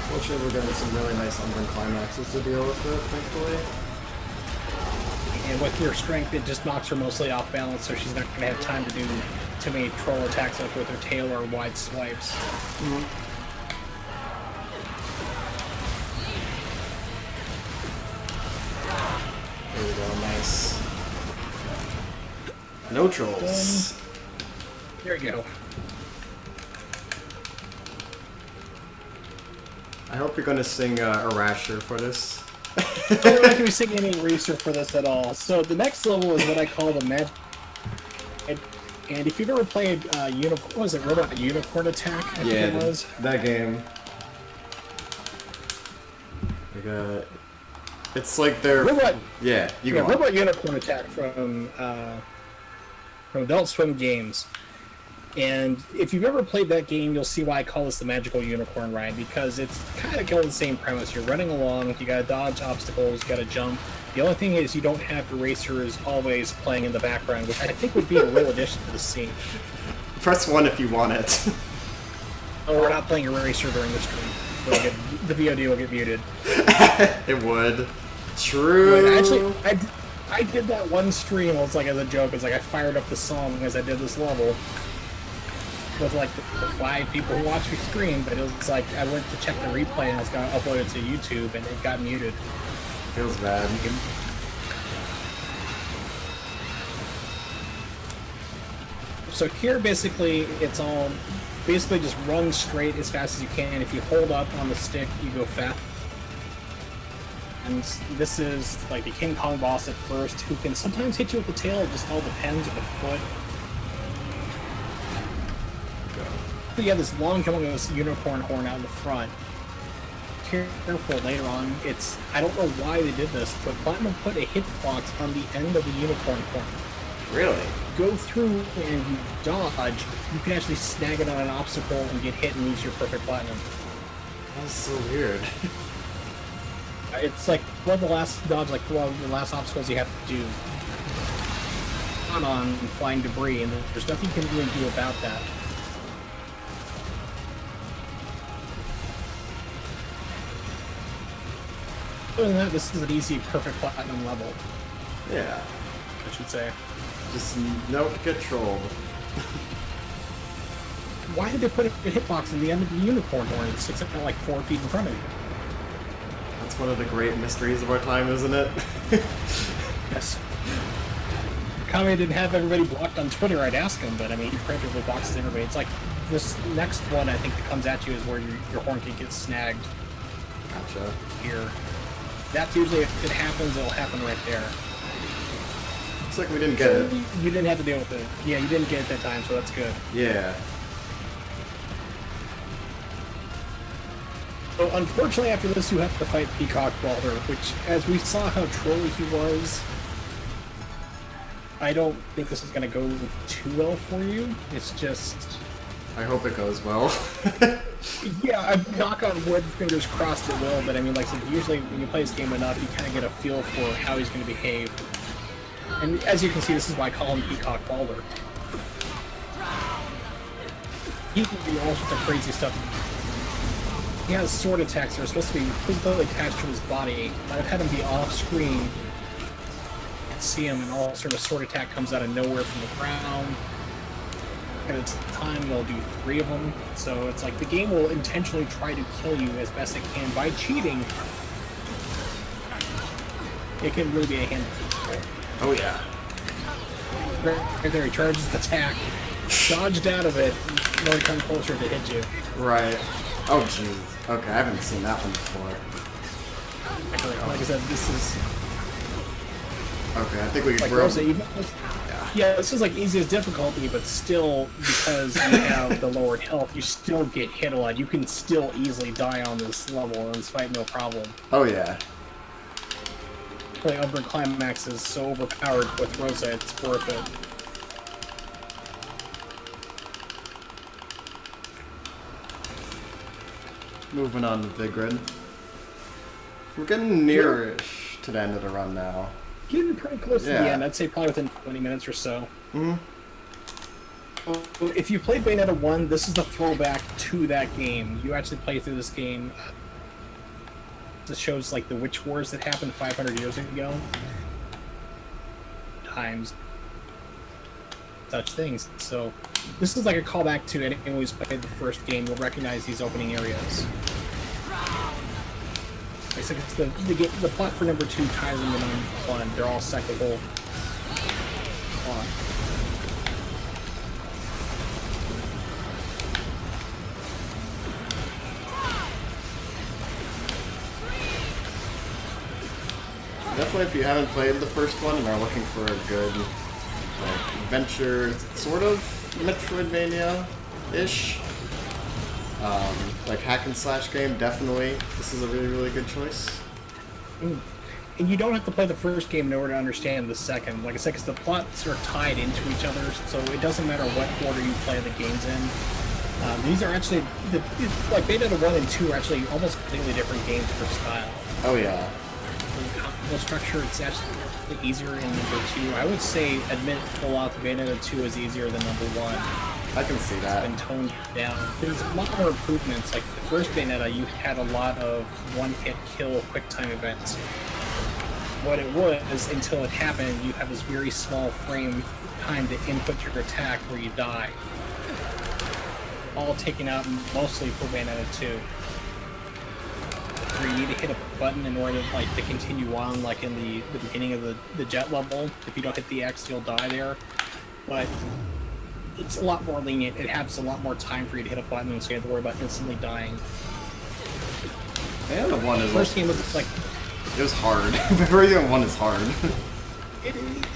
Speaker 1: Fortunately, we're getting some really nice Umbran climaxes to deal with it, thankfully.
Speaker 2: And with your strength, it just knocks her mostly off balance, so she's not going to have time to do too many troll attacks like with her tail or wide swipes.
Speaker 1: There we go, nice. No trolls.
Speaker 2: There you go.
Speaker 1: I hope you're gonna sing Erasure for this.
Speaker 2: I'm not going to be singing any Racer for this at all. So the next level is what I call the magic. And if you've ever played what was it? Robot Unicorn Attack? I think it was.
Speaker 1: That game. It's like their
Speaker 2: Robot.
Speaker 1: Yeah, you go.
Speaker 2: Robot Unicorn Attack from Adult Swim Games. And if you've ever played that game, you'll see why I call this the magical unicorn ride, because it's kind of got the same premise. You're running along, you gotta dodge obstacles, you gotta jump. The only thing is you don't have erasers always playing in the background, which I think would be a real addition to the scene.
Speaker 1: Press 1 if you want it.
Speaker 2: Oh, we're not playing eraser during the stream. The VOD will get muted.
Speaker 1: It would. True.
Speaker 2: Wait, actually, I did that one stream, it was like as a joke, it's like I fired up the song as I did this level. With like the 5 people who watched me stream, but it was like I went to check the replay and I was gonna upload it to YouTube and it got muted.
Speaker 1: Feels bad.
Speaker 2: So here basically it's all just run straight as fast as you can. If you hold up on the stick, you go fast. And this is like the King Kong boss at first, who can sometimes hit you with the tail, it just all depends, or the foot. You have this long humongous unicorn horn out in the front. Careful later on. I don't know why they did this, but Platinum put a hitbox on the end of the unicorn horn.
Speaker 1: Really?
Speaker 2: Go through and you dodge, you can actually snag it on an obstacle and get hit and lose your perfect platinum.
Speaker 1: That's so weird.
Speaker 2: It's like one of the last dodge, like one of the last obstacles you have to do. On flying debris, and there's nothing you can really do about that. Other than that, this is an easy, perfect platinum level,
Speaker 1: Yeah.
Speaker 2: I should say.
Speaker 1: Just don't get trolled.
Speaker 2: Why did they put a hitbox in the end of the unicorn horn? It sticks up like 4 feet in front of you.
Speaker 1: That's one of the great mysteries of our time, isn't it?
Speaker 2: Yes. Kami didn't have everybody blocked on Twitter, I'd ask him, but I mean, he practically blocks everybody. It's like, this next one I think that comes at you is where your horn can get snagged.
Speaker 1: Gotcha.
Speaker 2: Here. That's usually, if it happens, it'll happen right there.
Speaker 1: Looks like we didn't get it.
Speaker 2: You didn't have to deal with it. Yeah, you didn't get it that time, so that's good.
Speaker 1: Yeah.
Speaker 2: So unfortunately, after this, you have to fight Peacock Balder, which, as we saw how trolly he was, I don't think this is going to go too well for you. It's just...
Speaker 1: I hope it goes well.
Speaker 2: Yeah, I knock on wood, fingers crossed it will, but I mean, like I said, usually when you play this game enough, you kind of get a feel for how he's going to behave. And as you can see, this is why I call him Peacock Balder. He can do all sorts of crazy stuff. He has sword attacks that are supposed to be physically attached to his body. I've had him be off-screen. See him, and all sort of sword attack comes out of nowhere from the ground. At a time, they'll do 3 of them. So it's like the game will intentionally try to kill you as best it can by cheating. It can really be a hand.
Speaker 1: Oh yeah.
Speaker 2: Right there, he charges the attack, dodged out of it, in order to come closer to hit you.
Speaker 1: Right. Oh jeez. Okay, I haven't seen that one before.
Speaker 2: Like I said, this is
Speaker 1: Okay, I think we can
Speaker 2: like
Speaker 1: grow.
Speaker 2: Rosa, even. Yeah, this is like easiest difficulty, but still, because you have the lowered health, you still get hit a lot. You can still easily die on this level and this fight no problem.
Speaker 1: Oh yeah.
Speaker 2: Playing Upper Climax is so overpowered with Rosa, it's worth it.
Speaker 1: Moving on to Vigrid. We're getting near-ish to the end of the run now.
Speaker 2: Getting pretty close to the
Speaker 1: Yeah.
Speaker 2: end. I'd say probably within 20 minutes or so.
Speaker 1: Mm-hmm.
Speaker 2: If you played Bayonetta 1, this is the throwback to that game. You actually play through this game. This shows like the witch wars that happened 500 years ago. Times. Such things. So this is like a callback to anyone who's played the first game. You'll recognize these opening areas. Like I said, it's the plot for number 2 ties into number 1. They're all cyclical.
Speaker 1: Definitely, if you haven't played the first one and are looking for a good like adventure, sort of Metroidvania-ish, like hack and slash game, definitely this is a really, really good choice.
Speaker 2: And you don't have to play the first game in order to understand the second. Like I said, because the plots are tied into each other, so it doesn't matter what order you play the games in. These are actually, like Bayonetta 1 and 2 are actually almost completely different games for style.
Speaker 1: Oh yeah.
Speaker 2: The structure, it's actually easier in number 2. I would say, admit full out, Bayonetta 2 is easier than number 1.
Speaker 1: I can see that.
Speaker 2: It's been toned down. There's a lot more improvements. Like the first Bayonetta, you had a lot of one-hit kill quick time events. What it was, until it happened, you have this very small frame time to input your attack where you die. All taken out mostly for Bayonetta 2. Where you need to hit a button in order to continue on, like in the beginning of the jet level. If you don't hit the X, you'll die there. But it's a lot more lenient. It has a lot more time for you to hit a button, so you have to worry about instantly dying.
Speaker 1: And the one is
Speaker 2: First game was like
Speaker 1: it was hard. Bayonetta 1 is hard.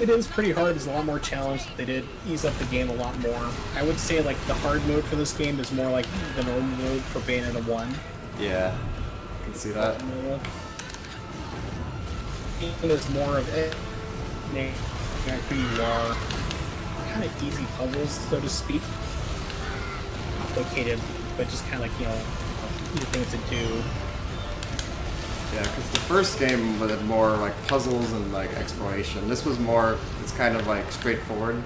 Speaker 2: it is pretty hard. There's a lot more challenge. They did ease up the game a lot more. I would say like the hard mode for this game is more like the normal mode for Bayonetta 1.
Speaker 1: Yeah. I can see that.
Speaker 2: There's more of it. Who you are. Kind of easy puzzles, so to speak. Complicated, but just kind of like, easy things to do.
Speaker 1: Yeah, because the first game was more like puzzles and like exploration. This was more, it's kind of like straightforward.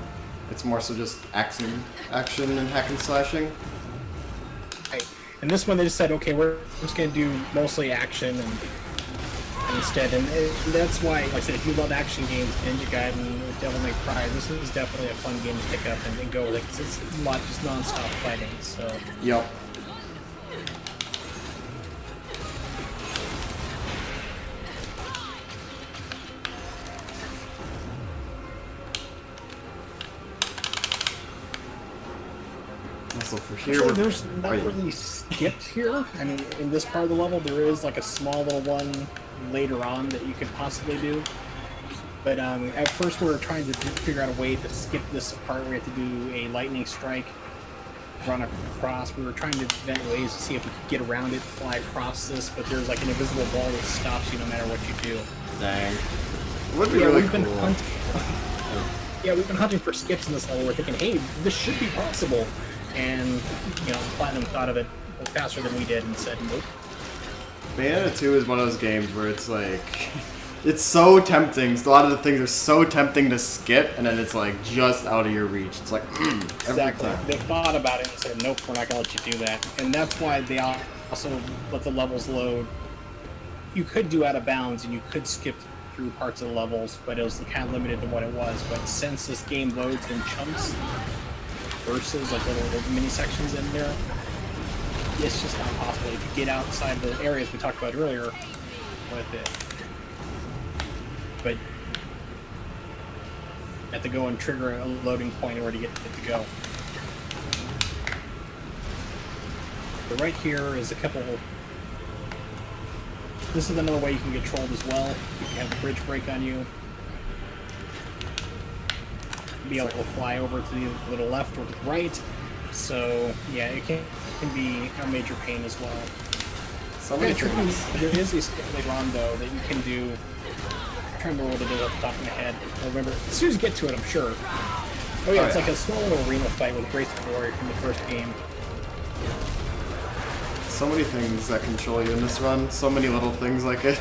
Speaker 1: It's more so just action and hack and slashing.
Speaker 2: Right. And this one they just said, okay, we're just going to do mostly action and instead. And that's why, like I said, if you love action games, Ninja Gaiden, Devil May Cry, this is definitely a fun game to pick up and go with. Like, it's a lot just non-stop fighting, so.
Speaker 1: Yep. So for here,
Speaker 2: Actually, there's not really skipped here. I mean, in this part of the level, there is like a small little one later on that you could possibly do. But at first, we were trying to figure out a way to skip this part where we have to do a lightning strike. run across. We were trying to invent ways to see if we could get around it, fly across this, but there's like an invisible wall that stops you no matter what you do.
Speaker 1: Dang. It would be really
Speaker 2: we've
Speaker 1: cool.
Speaker 2: been hunting. Yeah, we've been hunting for skips in this level. We're thinking, hey, this should be possible, and you know, Platinum thought of it faster than we did and said, nope.
Speaker 1: Bayonetta 2 is one of those games where it's like, it's so tempting. A lot of the things are so tempting to skip, and then it's like just out of your reach. It's like, every
Speaker 2: Exactly.
Speaker 1: time.
Speaker 2: They thought about it and said, nope, we're not going to let you do that. And that's why they also let the levels load. You could do out of bounds, and you could skip through parts of the levels, but it was kind of limited to what it was. But since this game loads in chunks versus like little mini sections in there, it's just not possible. If you get outside the areas we talked about earlier with it. But you have to go and trigger a loading point in order to get it to go. But right here is a couple. This is another way you can get trolled as well. You can have a bridge break on you. Be able to fly over to the little left or to the right. So yeah, it can be a major pain as well.
Speaker 1: So many tricks.
Speaker 2: There is a skip later on though that you can do. I'm trying to remember what it is off the top of my head. I'll remember as soon as you get to it, I'm sure. Oh yeah, it's like a small little arena fight with Grace and Glory from the first game.
Speaker 1: So many things that control you in this run. So many little things like it.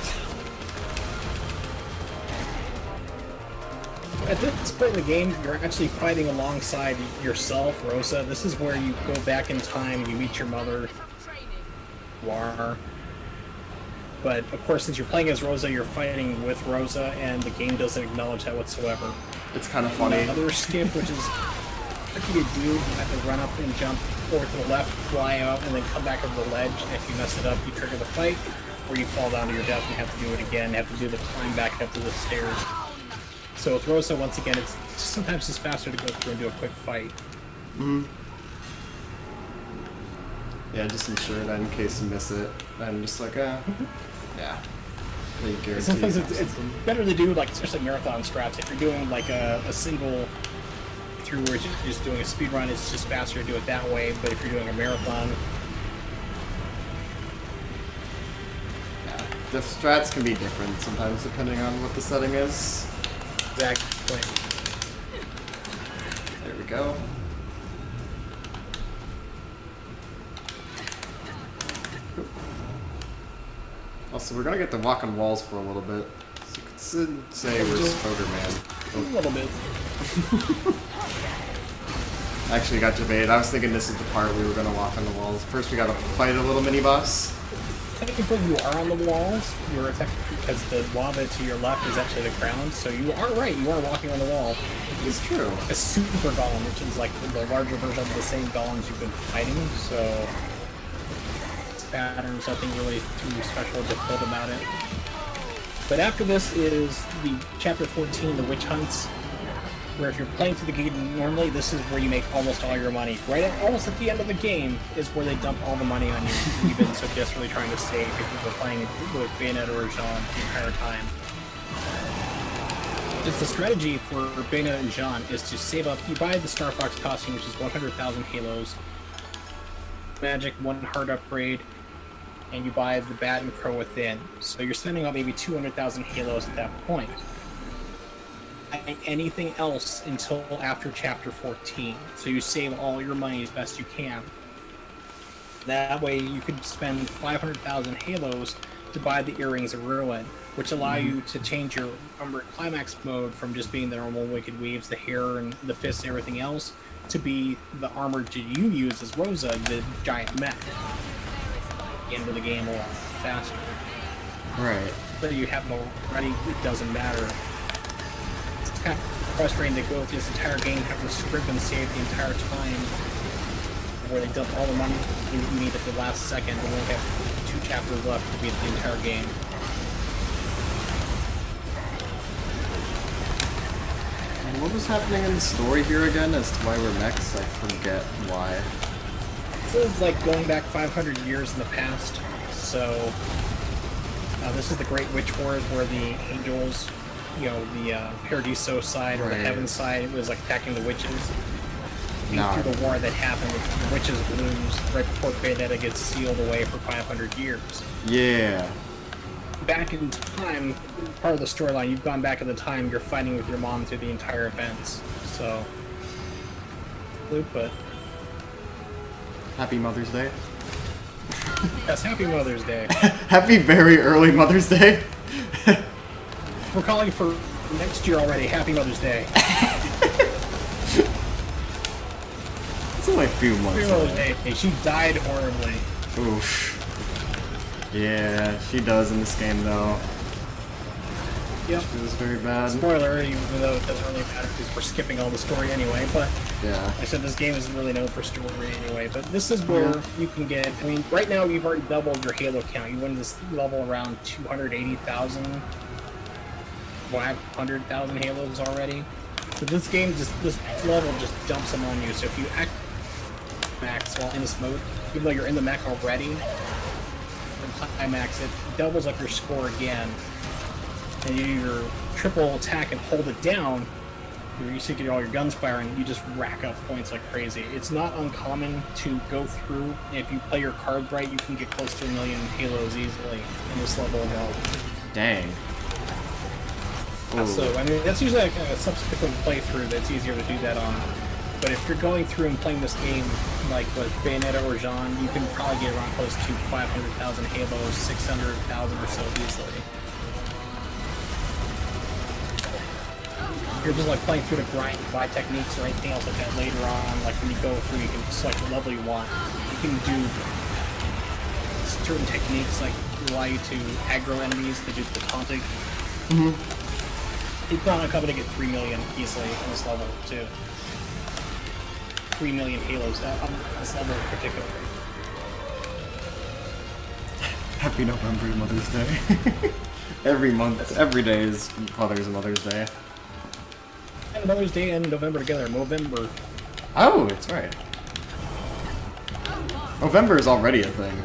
Speaker 2: At this point in the game, you're actually fighting alongside yourself, Rosa. This is where you go back in time, you meet your mother, War. But of course, since you're playing as Rosa, you're fighting with Rosa, and the game doesn't acknowledge that whatsoever.
Speaker 1: It's kind of funny.
Speaker 2: Another skip, which is tricky to do. You have to run up and jump over to the left, fly out, and then come back over the ledge. And if you mess it up, you trigger the fight, or you fall down to your death and have to do it again. Have to do the climb back up to the stairs. So with Rosa, once again, it's sometimes it's faster to go through and do a quick fight.
Speaker 1: Yeah, just ensure that in case you miss it. I'm just like, yeah. You guarantee
Speaker 2: Sometimes it's better to do, like, especially marathon strats. If you're doing like a single through where you're just doing a speed run, it's just faster to do it that way. But if you're doing a marathon,
Speaker 1: Yeah. The strats can be different sometimes depending on what the setting is.
Speaker 2: exactly.
Speaker 1: There we go. Also, we're gonna get to walk on walls for a little bit. So you could say we're Spider-Man.
Speaker 2: A little bit.
Speaker 1: I actually got debated. I was thinking this is the part we were gonna walk on the walls. First, we gotta fight a little mini boss.
Speaker 2: Technically, you are on the walls. You're because the lava to your left is actually the ground. So you are right. You are walking on the wall.
Speaker 1: It's true.
Speaker 2: A super golem, which is like the larger version of the same golems you've been fighting. So patterns, nothing really too special or difficult about it. But after this is the chapter 14, the witch hunts, where if you're playing through the game normally, this is where you make almost all your money. Almost at the end of the game is where they dump all the money on you. You've been so desperately trying to save if you were playing with Bayonetta or Jean the entire time. Just the strategy for Bayonetta and Jean is to save up. You buy the Star Fox costume, which is 100,000 halos, magic, 1 heart upgrade, and you buy the Bat and Crow within. So you're spending about maybe 200,000 halos at that point. Anything else until after chapter 14. So you save all your money as best you can. That way you could spend 500,000 halos to buy the Earrings of Ruin, which allow you to change your Climax mode from just being the normal Wicked Weaves, the hair and the fists and everything else, to be the armor that you use as Rosa, the giant mech. The end of the game a lot faster.
Speaker 1: Right.
Speaker 2: But you have no ready, it doesn't matter. It's kind of frustrating to go through this entire game, have to script and save the entire time, where they dump all the money you need at the last second, and only have 2 chapters left to beat the entire game.
Speaker 1: And what was happening in the story here again as to why we're mechs? I forget why.
Speaker 2: This is like going back 500 years in the past, so this is the Great Witch Wars where the angels, you know, the Paradiso side or the
Speaker 1: Right.
Speaker 2: Heaven side was like attacking the witches.
Speaker 1: No.
Speaker 2: through the war that happened with the witches' blooms right before Bayonetta gets sealed away for 500 years.
Speaker 1: Yeah.
Speaker 2: Back in time, part of the storyline, you've gone back in the time, you're fighting with your mom through the entire events. So, but
Speaker 1: Happy Mother's Day.
Speaker 2: yes, happy Mother's Day.
Speaker 1: Happy very early Mother's Day.
Speaker 2: We're calling for next year already. Happy Mother's Day.
Speaker 1: It's only a few months
Speaker 2: Happy Mother's
Speaker 1: away.
Speaker 2: Day. She died horribly.
Speaker 1: Oof. Yeah, she does in this game though.
Speaker 2: Yep.
Speaker 1: It was very bad.
Speaker 2: Spoiler, even though it doesn't really matter because we're skipping all the story anyway, but
Speaker 1: Yeah.
Speaker 2: I said this game isn't really known for story anyway, but this is where you can get, I mean, right now you've already doubled your Halo count. You win this level around 280,000, 500,000 Halos already. But this game, this level just dumps them on you, so if you act max while in this mode, even though you're in the mech already, from Climax, it doubles up your score again. And you do your triple attack and hold it down, you see get all your guns firing, you just rack up points like crazy. It's not uncommon to go through, if you play your cards right, you can get close to 1 million Halos easily in this level alone.
Speaker 1: Dang. Ooh.
Speaker 2: So, I mean, that's usually like a subsequent playthrough that's easier to do that on. But if you're going through and playing this game, like with Bayonetta or Jean, you can probably get around close to 500,000 Halos, 600,000 or so easily. You're just like playing through the grind, buy techniques or anything else like that later on. Like when you go through, you can select the level you want. You can do certain techniques like allow you to aggro enemies to do the taunting. It's not uncommon to get 3 million easily in this level too. 3 million Halos on this level in particular.
Speaker 1: Happy November Mother's Day. Every month, every day is Mother's Day.
Speaker 2: And Mother's Day and November together. Movember.
Speaker 1: Oh, it's right. November is already a thing.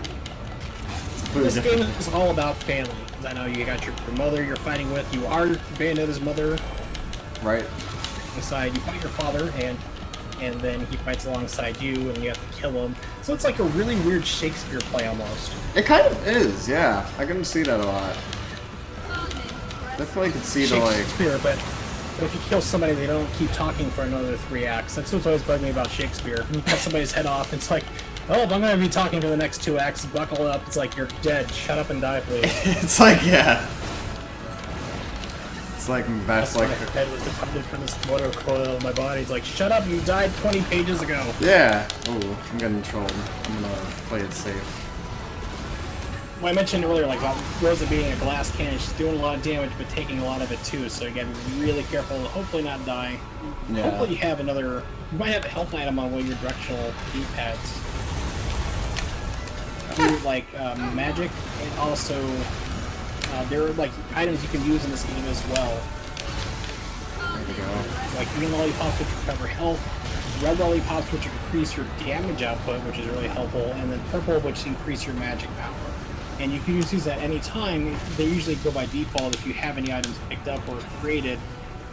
Speaker 1: It's completely
Speaker 2: This game
Speaker 1: different.
Speaker 2: is all about family. I know you got your mother you're fighting with. You are Bayonetta's mother.
Speaker 1: Right.
Speaker 2: Aside, you fight your father, and then he fights alongside you, and you have to kill him. So it's like a really weird Shakespeare play almost.
Speaker 1: It kind of is, yeah. I can see that a lot. Definitely could see the like.
Speaker 2: Shakespeare, but if you kill somebody, they don't keep talking for another 3 acts. That's what's always bugged me about Shakespeare. When you cut somebody's head off, it's like, oh, I'm gonna be talking for the next 2 acts. Buckle up. It's like, you're dead. Shut up and die, please.
Speaker 1: It's like, yeah. It's like that's like.
Speaker 2: My head was defended from this motor coil in my body. It's like, shut up, you died 20 pages ago.
Speaker 1: Yeah. Ooh, I'm getting trolled. I'm gonna play it safe.
Speaker 2: Well, I mentioned earlier, like, about Rosa being a glass cannon, she's doing a lot of damage, but taking a lot of it too, so you gotta be really careful, hopefully not die.
Speaker 1: Yeah.
Speaker 2: Hopefully you have another, you might have a health item on one of your directional D-pads. Do, like, magic, and also, there are, like, items you can use in this game as well.
Speaker 1: There we go.
Speaker 2: Like green lollipops, which recover health, red lollipops, which increase your damage output, which is really helpful, and then purple, which increase your magic power. And you can use these at any time. They usually go by default if you have any items picked up or created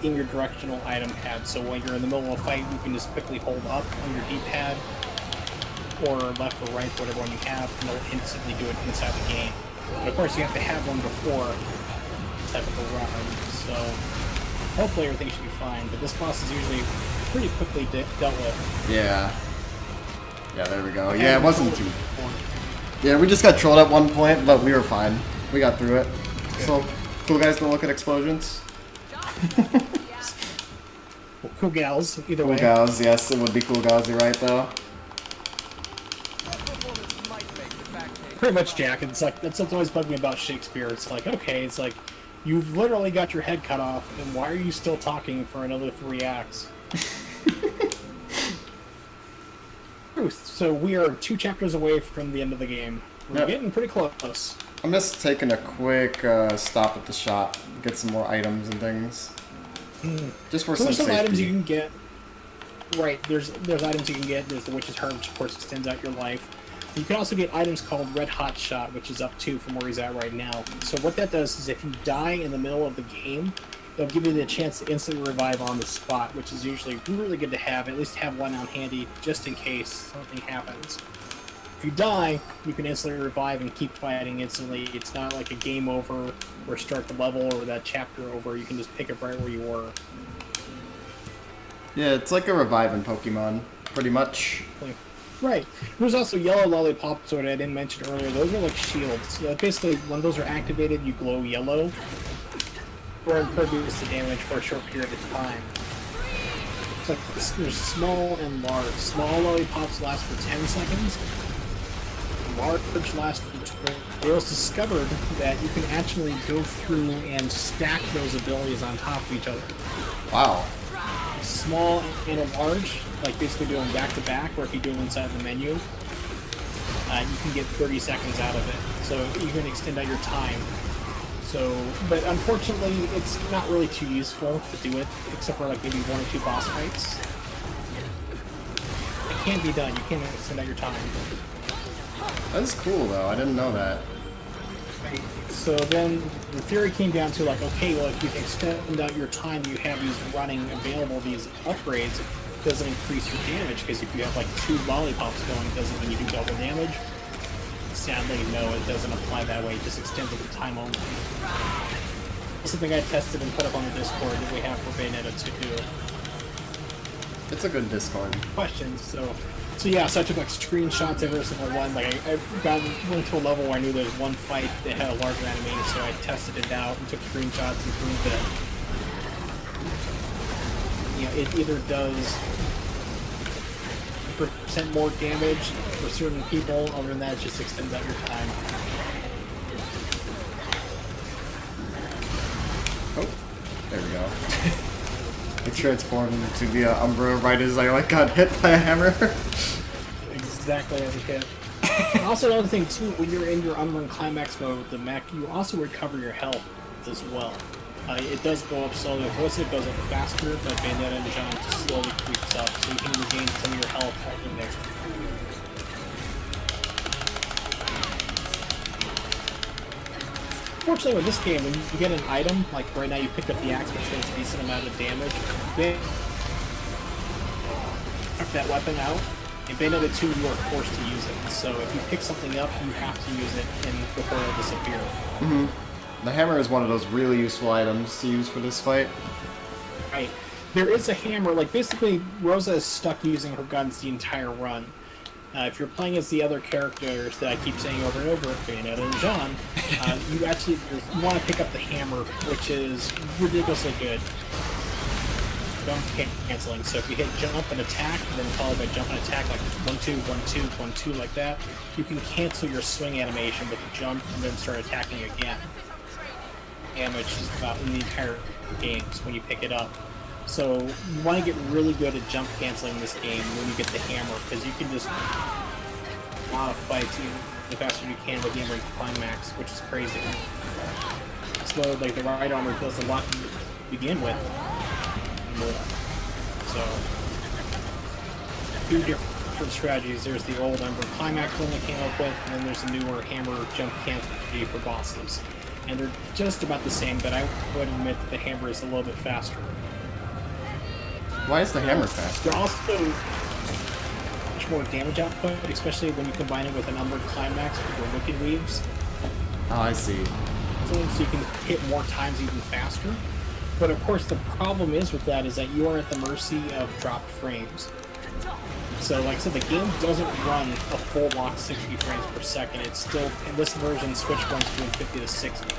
Speaker 2: in your directional item pad. So when you're in the middle of a fight, you can just quickly hold up on your D-pad, or left or right, whatever one you have, and it'll instantly do it inside the game. But of course, you have to have one before type of a run. So hopefully everything should be fine. But this boss is usually pretty quickly dealt with.
Speaker 1: Yeah. Yeah, there we go. Yeah, it wasn't too. Yeah, we just got trolled at one point, but we were fine. We got through it. So, cool guys don't look at explosions.
Speaker 2: Well, cool gals, either
Speaker 1: Cool
Speaker 2: way.
Speaker 1: gals, yes, it would be cool gals, you're right though.
Speaker 2: Pretty much, Jack. It's like, that's what's always bugged me about Shakespeare. It's like, okay, it's like, you've literally got your head cut off, and why are you still talking for another 3 acts? Truth. So we are 2 chapters away from the end of the game. We're
Speaker 1: Yep.
Speaker 2: getting pretty close.
Speaker 1: I'm just taking a quick stop at the shop, get some more items and things. Just for
Speaker 2: So
Speaker 1: some
Speaker 2: there's some
Speaker 1: safety.
Speaker 2: items you can get. Right, there's items you can get. There's the Witch's Herb, which of course extends out your life. You can also get items called Red Hot Shot, which is up 2 from where he's at right now. So what that does is if you die in the middle of the game, they'll give you the chance to instantly revive on the spot, which is usually really good to have. At least have one on handy just in case something happens. If you die, you can instantly revive and keep fighting instantly. It's not like a game over or start the level or that chapter over. You can just pick up right where you were.
Speaker 1: Yeah, it's like a revive in Pokemon, pretty much.
Speaker 2: Right. There's also yellow lollipops, what I didn't mention earlier. Those are like shields. Basically, when those are activated, you glow yellow, or impervious to damage for a short period of time. It's like there's small and large. Small lollipops last for 10 seconds. Large last for 20. It was discovered that you can actually go through and stack those abilities on top of each other.
Speaker 1: Wow.
Speaker 2: Small and large, like basically doing back to back, or if you do them inside the menu, you can get 30 seconds out of it. So you can extend out your time. So, but unfortunately, it's not really too useful to do it, except for like maybe 1 or 2 boss fights. It can be done. You can extend out your time.
Speaker 1: That's cool though. I didn't know that.
Speaker 2: So then the theory came down to like, okay, well, if you extend out your time, you have these running available, these upgrades, it doesn't increase your damage, because if you have like 2 lollipops going, it doesn't mean you do double damage. Sadly, no, it doesn't apply that way. It just extends it to time only. Something I tested and put up on the Discord that we have for Bayonetta 2.
Speaker 1: It's a good Discord.
Speaker 2: Questions, so yeah, so I took like screenshots every single one. Like went to a level where I knew there was one fight that had a larger enemy, so I tested it out and took screenshots and proved that it either does % more damage for certain people. Other than that, it just extends out your time.
Speaker 1: Oh, there we go. It transformed into the Umbra right as I got hit by a hammer.
Speaker 2: Exactly as a hit. Also, another thing too, when you're in your Umbra and Climax mode with the mech, you also recover your health as well. It does go up slowly. Rosa goes up faster, but Bayonetta and John just slowly creeps up, so you can regain some of your health in there. Fortunately, with this game, when you get an item, like right now you picked up the axe, which does a decent amount of damage, they took that weapon out. In Bayonetta 2, you are forced to use it. So if you pick something up, you have to use it before it'll disappear.
Speaker 1: Mm-hmm. The hammer is one of those really useful items to use for this fight.
Speaker 2: Right. There is a hammer, like basically Rosa is stuck using her guns the entire run. If you're playing as the other characters that I keep saying over and over, Bayonetta and John, you want to pick up the hammer, which is ridiculously good. Jump canceling. So if you hit jump and attack, and then followed by jump and attack, like 1-2, 1-2, 1-2 like that, you can cancel your swing animation with jump and then start attacking again. Damage is about in the entire games when you pick it up. So you want to get really good at jump canceling in this game when you get the hammer, because you can just a lot of fights the faster you can with the Umbra Climax, which is crazy. So like the right armor does a lot to begin with. So 2 different strategies. There's the old Umbra Climax one they came up with, and then there's the newer hammer jump cancel for bosses. And they're just about the same, but I would admit that the hammer is a little bit faster.
Speaker 1: Why is the hammer faster?
Speaker 2: They're also much more damage output, especially when you combine it with an Umbra Climax with your Wicked Weaves.
Speaker 1: Oh, I see.
Speaker 2: So you can hit more times even faster. But of course the problem is with that is that you are at the mercy of dropped frames. So like I said, the game doesn't run a full lock 60 frames per second. It's still, in this version, Switch runs between 50 to 60.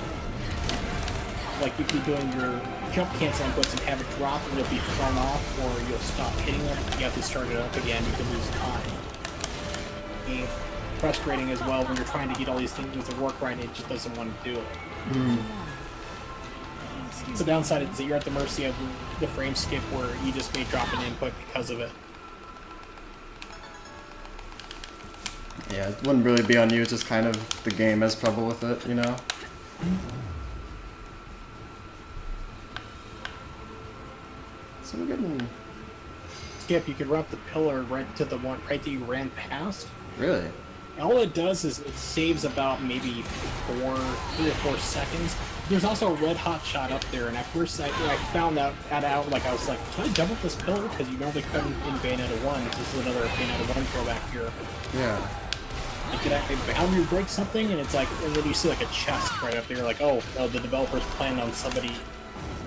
Speaker 2: Like if you're doing your jump cancel inputs and have it drop, and it'll be thrown off, or you'll stop hitting them, you have to start it up again, you can lose time. And frustrating as well when you're trying to get all these things to work right and it just doesn't want to do it.
Speaker 1: Mm.
Speaker 2: The downside is that you're at the mercy of the frame skip where you just may drop an input because of it.
Speaker 1: Yeah, it wouldn't really be on you, it's just kind of the game has trouble with it, you know? So we're getting...
Speaker 2: Skip, you could run up the pillar right to the one right that you ran past.
Speaker 1: Really?
Speaker 2: All it does is it saves about maybe 3 or 4 seconds, There's also a red hot shot up there, and at first I found out, like, I was like, can I jump up this pillar? Because you normally couldn't in Bayonetta 1. This is another Bayonetta 1 throwback here.
Speaker 1: Yeah.
Speaker 2: Like, did I boundary break something? And it's like, and then you see like a chest right up there, like, oh, the developers planned on somebody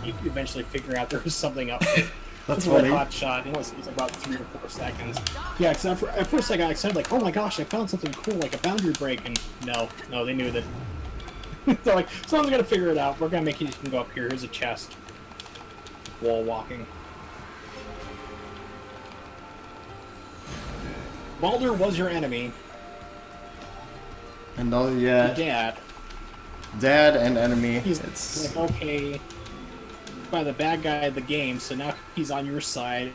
Speaker 2: eventually figuring out there was something up there.
Speaker 1: That's
Speaker 2: a red
Speaker 1: funny.
Speaker 2: hot shot. It was about 3 or 4 seconds. Yeah, because at first I got excited, like, oh my gosh, I found something cool, like a boundary break, and no, they knew that. They're like, someone's gonna figure it out. We're gonna make you can go up here. Here's a chest. Wall walking. Baldur was your enemy.
Speaker 1: And no, yeah.
Speaker 2: Your
Speaker 1: Dad and enemy.
Speaker 2: He's
Speaker 1: It's
Speaker 2: like, okay, by the bad guy of the game, so now he's on your side,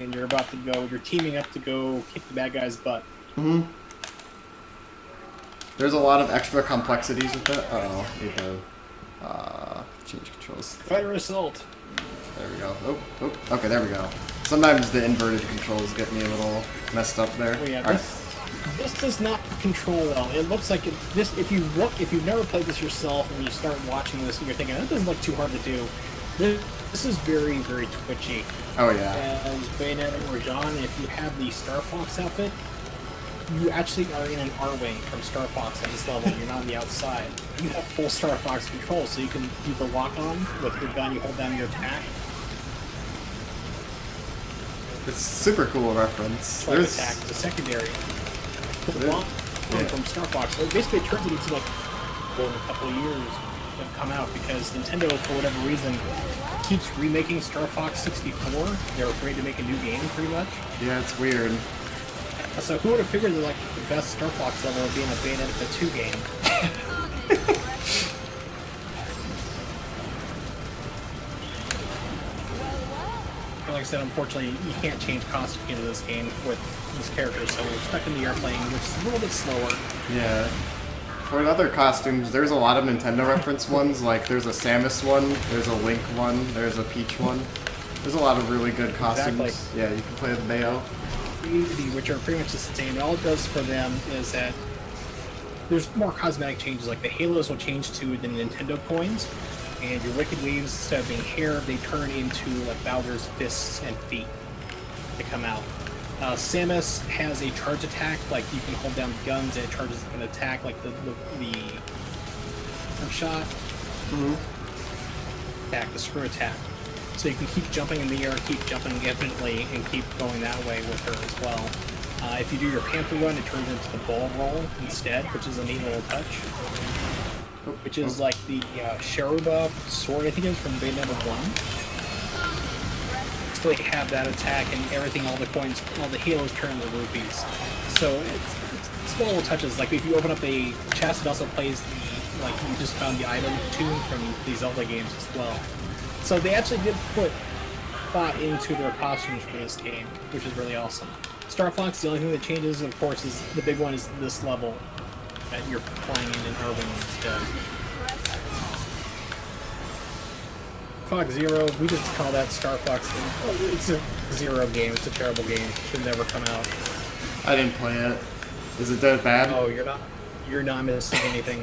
Speaker 2: and you're about to go, you're teaming up to go kick the bad guy's butt.
Speaker 1: mm-hmm. There's a lot of extra complexities with that. Oh, need to change controls.
Speaker 2: Fighter assault.
Speaker 1: There we go. Oh, okay, there we go. Sometimes the inverted controls get me a little messed up there.
Speaker 2: Oh yeah,
Speaker 1: All right.
Speaker 2: this does not control well. It looks like this. If you've never played this yourself and you start watching this and you're thinking that doesn't look too hard to do, this is very, very twitchy.
Speaker 1: Oh yeah.
Speaker 2: As Bayonetta or John, if you have the Star Fox outfit, you actually are in an R-wing from Star Fox at this level. You're not on the outside. You have full Star Fox control, so you can do the lock-on with your gun. You hold down your attack.
Speaker 1: It's super cool reference.
Speaker 2: Like attack is a secondary. The lock
Speaker 1: yeah.
Speaker 2: from Star Fox. So basically, it turns it into like in a couple of years have come out because Nintendo, for whatever reason, keeps remaking Star Fox 64. They're afraid to make a new game, pretty much.
Speaker 1: Yeah, it's weird.
Speaker 2: So who would have figured that like the best Star Fox level would be in a Bayonetta 2 game? Like I said, unfortunately, you can't change costume into this game with these characters, so we're stuck in the airplane, which is a little bit slower.
Speaker 1: Yeah. For other costumes, there's a lot of Nintendo reference ones. Like there's a Samus one, there's a Link one, there's a Peach one. There's a lot of really good costumes.
Speaker 2: Exactly.
Speaker 1: Yeah, you can play with Bayo.
Speaker 2: Which are pretty much the same. All it does for them is that there's more cosmetic changes, like the halos will change to the Nintendo coins, and your Wicked Leaves, instead of being hair, they turn into like Bowser's fists and feet. They come out. Samus has a charge attack, like you can hold down guns and it charges an attack, like the shot. Attack, the screw attack. So you can keep jumping in the air, keep jumping infinitely, and keep going that way with her as well. If you do your Panther run, it turns into the ball roll instead, which is a neat little touch. Which is like the Sharuba sword, I think it is, from Bayonetta 1. So they have that attack and everything, all the coins, all the halos turn into rupees. So it's small little touches. Like if you open up a chest, it also plays the, like you just found the item tune from the Zelda games as well. So they actually did put thought into their costumes for this game, which is really awesome. Star Fox, the only thing that changes, of course, is the big one is this level that you're flying in an Irving instead. Fox Zero, we just call that Star Fox. It's a Zero game. It's a terrible game. Should never come out.
Speaker 1: I didn't play it. Is it that bad?
Speaker 2: Oh, you're not missing anything.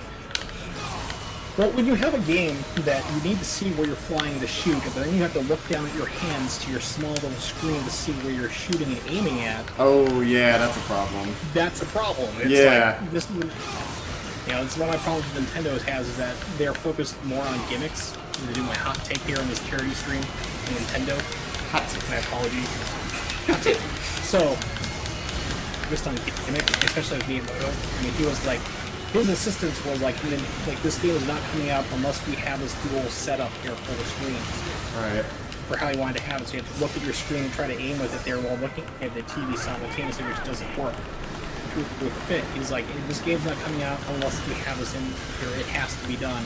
Speaker 2: Well, when you have a game that you need to see where you're flying to shoot, but then you have to look down at your hands to your small little screen to see where you're shooting and aiming at.
Speaker 1: Oh yeah, that's a problem.
Speaker 2: That's a problem. It's
Speaker 1: Yeah.
Speaker 2: like this. It's one of my problems with Nintendo has is that they're focused more on gimmicks. I'm gonna do my hot take here on this charity stream in Nintendo.
Speaker 1: Hot take.
Speaker 2: My apologies. Hot take. So, just on gimmicks, especially with Miyamoto. I mean, he was like, his assistance was like, this game is not coming out unless we have this dual setup here for the screens.
Speaker 1: Right.
Speaker 2: For how you wanted to have it, so you have to look at your screen and try to aim with it there while looking at the TV simultaneously, which doesn't work. With fit, he's like, this game's not coming out unless we have this in here. It has to be done.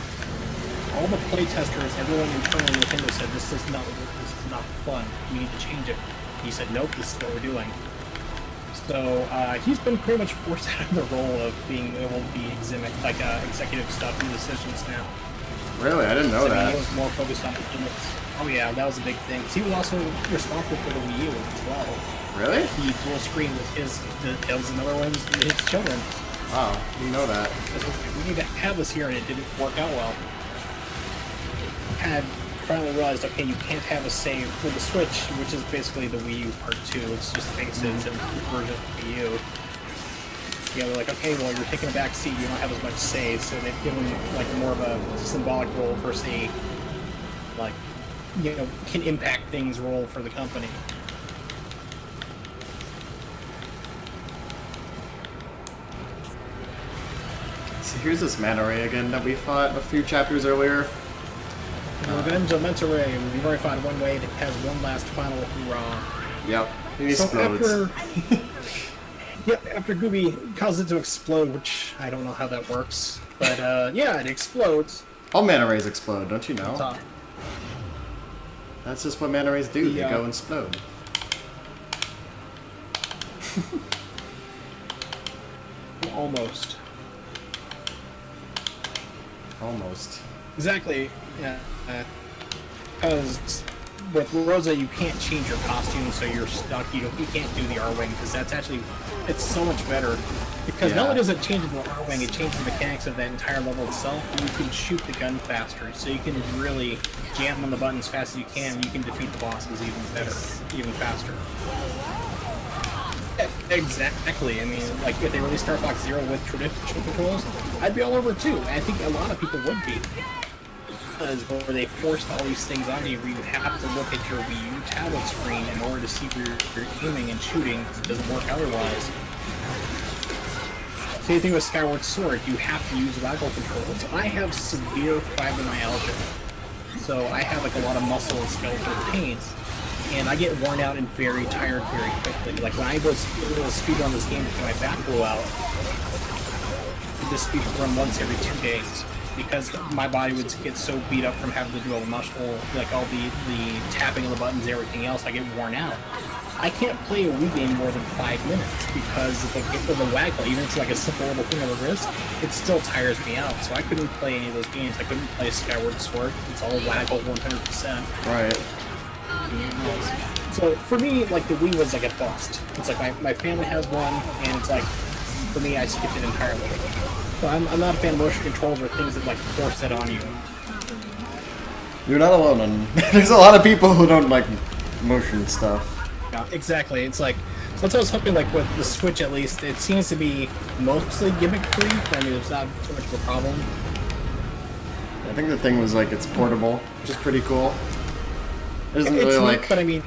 Speaker 2: All the playtesters, everyone internally at Nintendo said, this is not fun. We need to change it. He said, nope, this is what we're doing. So he's been pretty much forced out of the role of being able to be executive stuff and decisions now.
Speaker 1: Really? I didn't know that.
Speaker 2: He was more focused on gimmicks. Oh yeah, that was a big thing. He was also responsible for the Wii U as well.
Speaker 1: Really?
Speaker 2: The dual screen was that was another one of his children.
Speaker 1: Wow, you know that.
Speaker 2: We need to have this here, and it didn't work out well. had finally realized, okay, you can't have a save with the Switch, which is basically the Wii U Part 2. It's just thinks it's a version of the Wii U. Yeah, they're like, okay, well, you're taking a back seat, you don't have as much save, so they've given like more of a symbolic role for, say, like, you know, can impact things role for the company.
Speaker 1: So here's this manta ray again that we fought a few chapters earlier.
Speaker 2: Revenge of Manta Ray. We've already fought one way. It has one last final hurrah.
Speaker 1: Yep. He
Speaker 2: So
Speaker 1: explodes.
Speaker 2: after Gooby causes it to explode, which I don't know how that works, but yeah, it explodes.
Speaker 1: All manta rays explode, don't you know?
Speaker 2: Top.
Speaker 1: That's just what manta rays do.
Speaker 2: Yeah.
Speaker 1: They go and explode.
Speaker 2: Almost.
Speaker 1: Almost.
Speaker 2: Exactly. Yeah. Because with Rosa, you can't change your costume, so you're stuck. You can't do the R-wing because that's actually it's so much better. Because not
Speaker 1: Yeah.
Speaker 2: only does it change the R-wing, it changes the mechanics of that entire level itself. You can shoot the gun faster, so you can really jam on the button as fast as you can. You can defeat the bosses even better, even faster. Exactly. I mean, like if they released Star Fox Zero with traditional controls, I'd be all over it too. I think a lot of people would be. Because where they forced all these things on you, where you have to look at your Wii U tablet screen in order to see where you're aiming and shooting. It doesn't work otherwise. Same thing with Skyward Sword. You have to use waggle controls. I have severe fibromyalgia, so I have like a lot of muscle and skeletal pain. And I get worn out and very tired very quickly. Like when I was able to speed run this game until my back blew out, I did this speed run once every 2 days because my body would get so beat up from having to do all the muscle, like all the tapping of the buttons and everything else, I get worn out. I can't play a Wii game more than 5 minutes because of the waggle, even if it's like a simple little thing on the wrist, it still tires me out. So I couldn't play any of those games. I couldn't play Skyward Sword. It's all waggle 100%.
Speaker 1: Right.
Speaker 2: So for me, like the Wii was like a bust. It's like my family has one, and it's like for me, I skipped it entirely. So I'm not a fan of motion controls or things that like force it on you.
Speaker 1: You're not alone. And there's a lot of people who don't like motion stuff.
Speaker 2: Yeah, exactly. It's like so that's what I was hoping. Like with the Switch, at least, it seems to be mostly gimmick free. I mean, it's not too much of a problem.
Speaker 1: I think the thing was like it's portable, which is pretty cool. It isn't really
Speaker 2: It's
Speaker 1: like.
Speaker 2: neat, but I mean,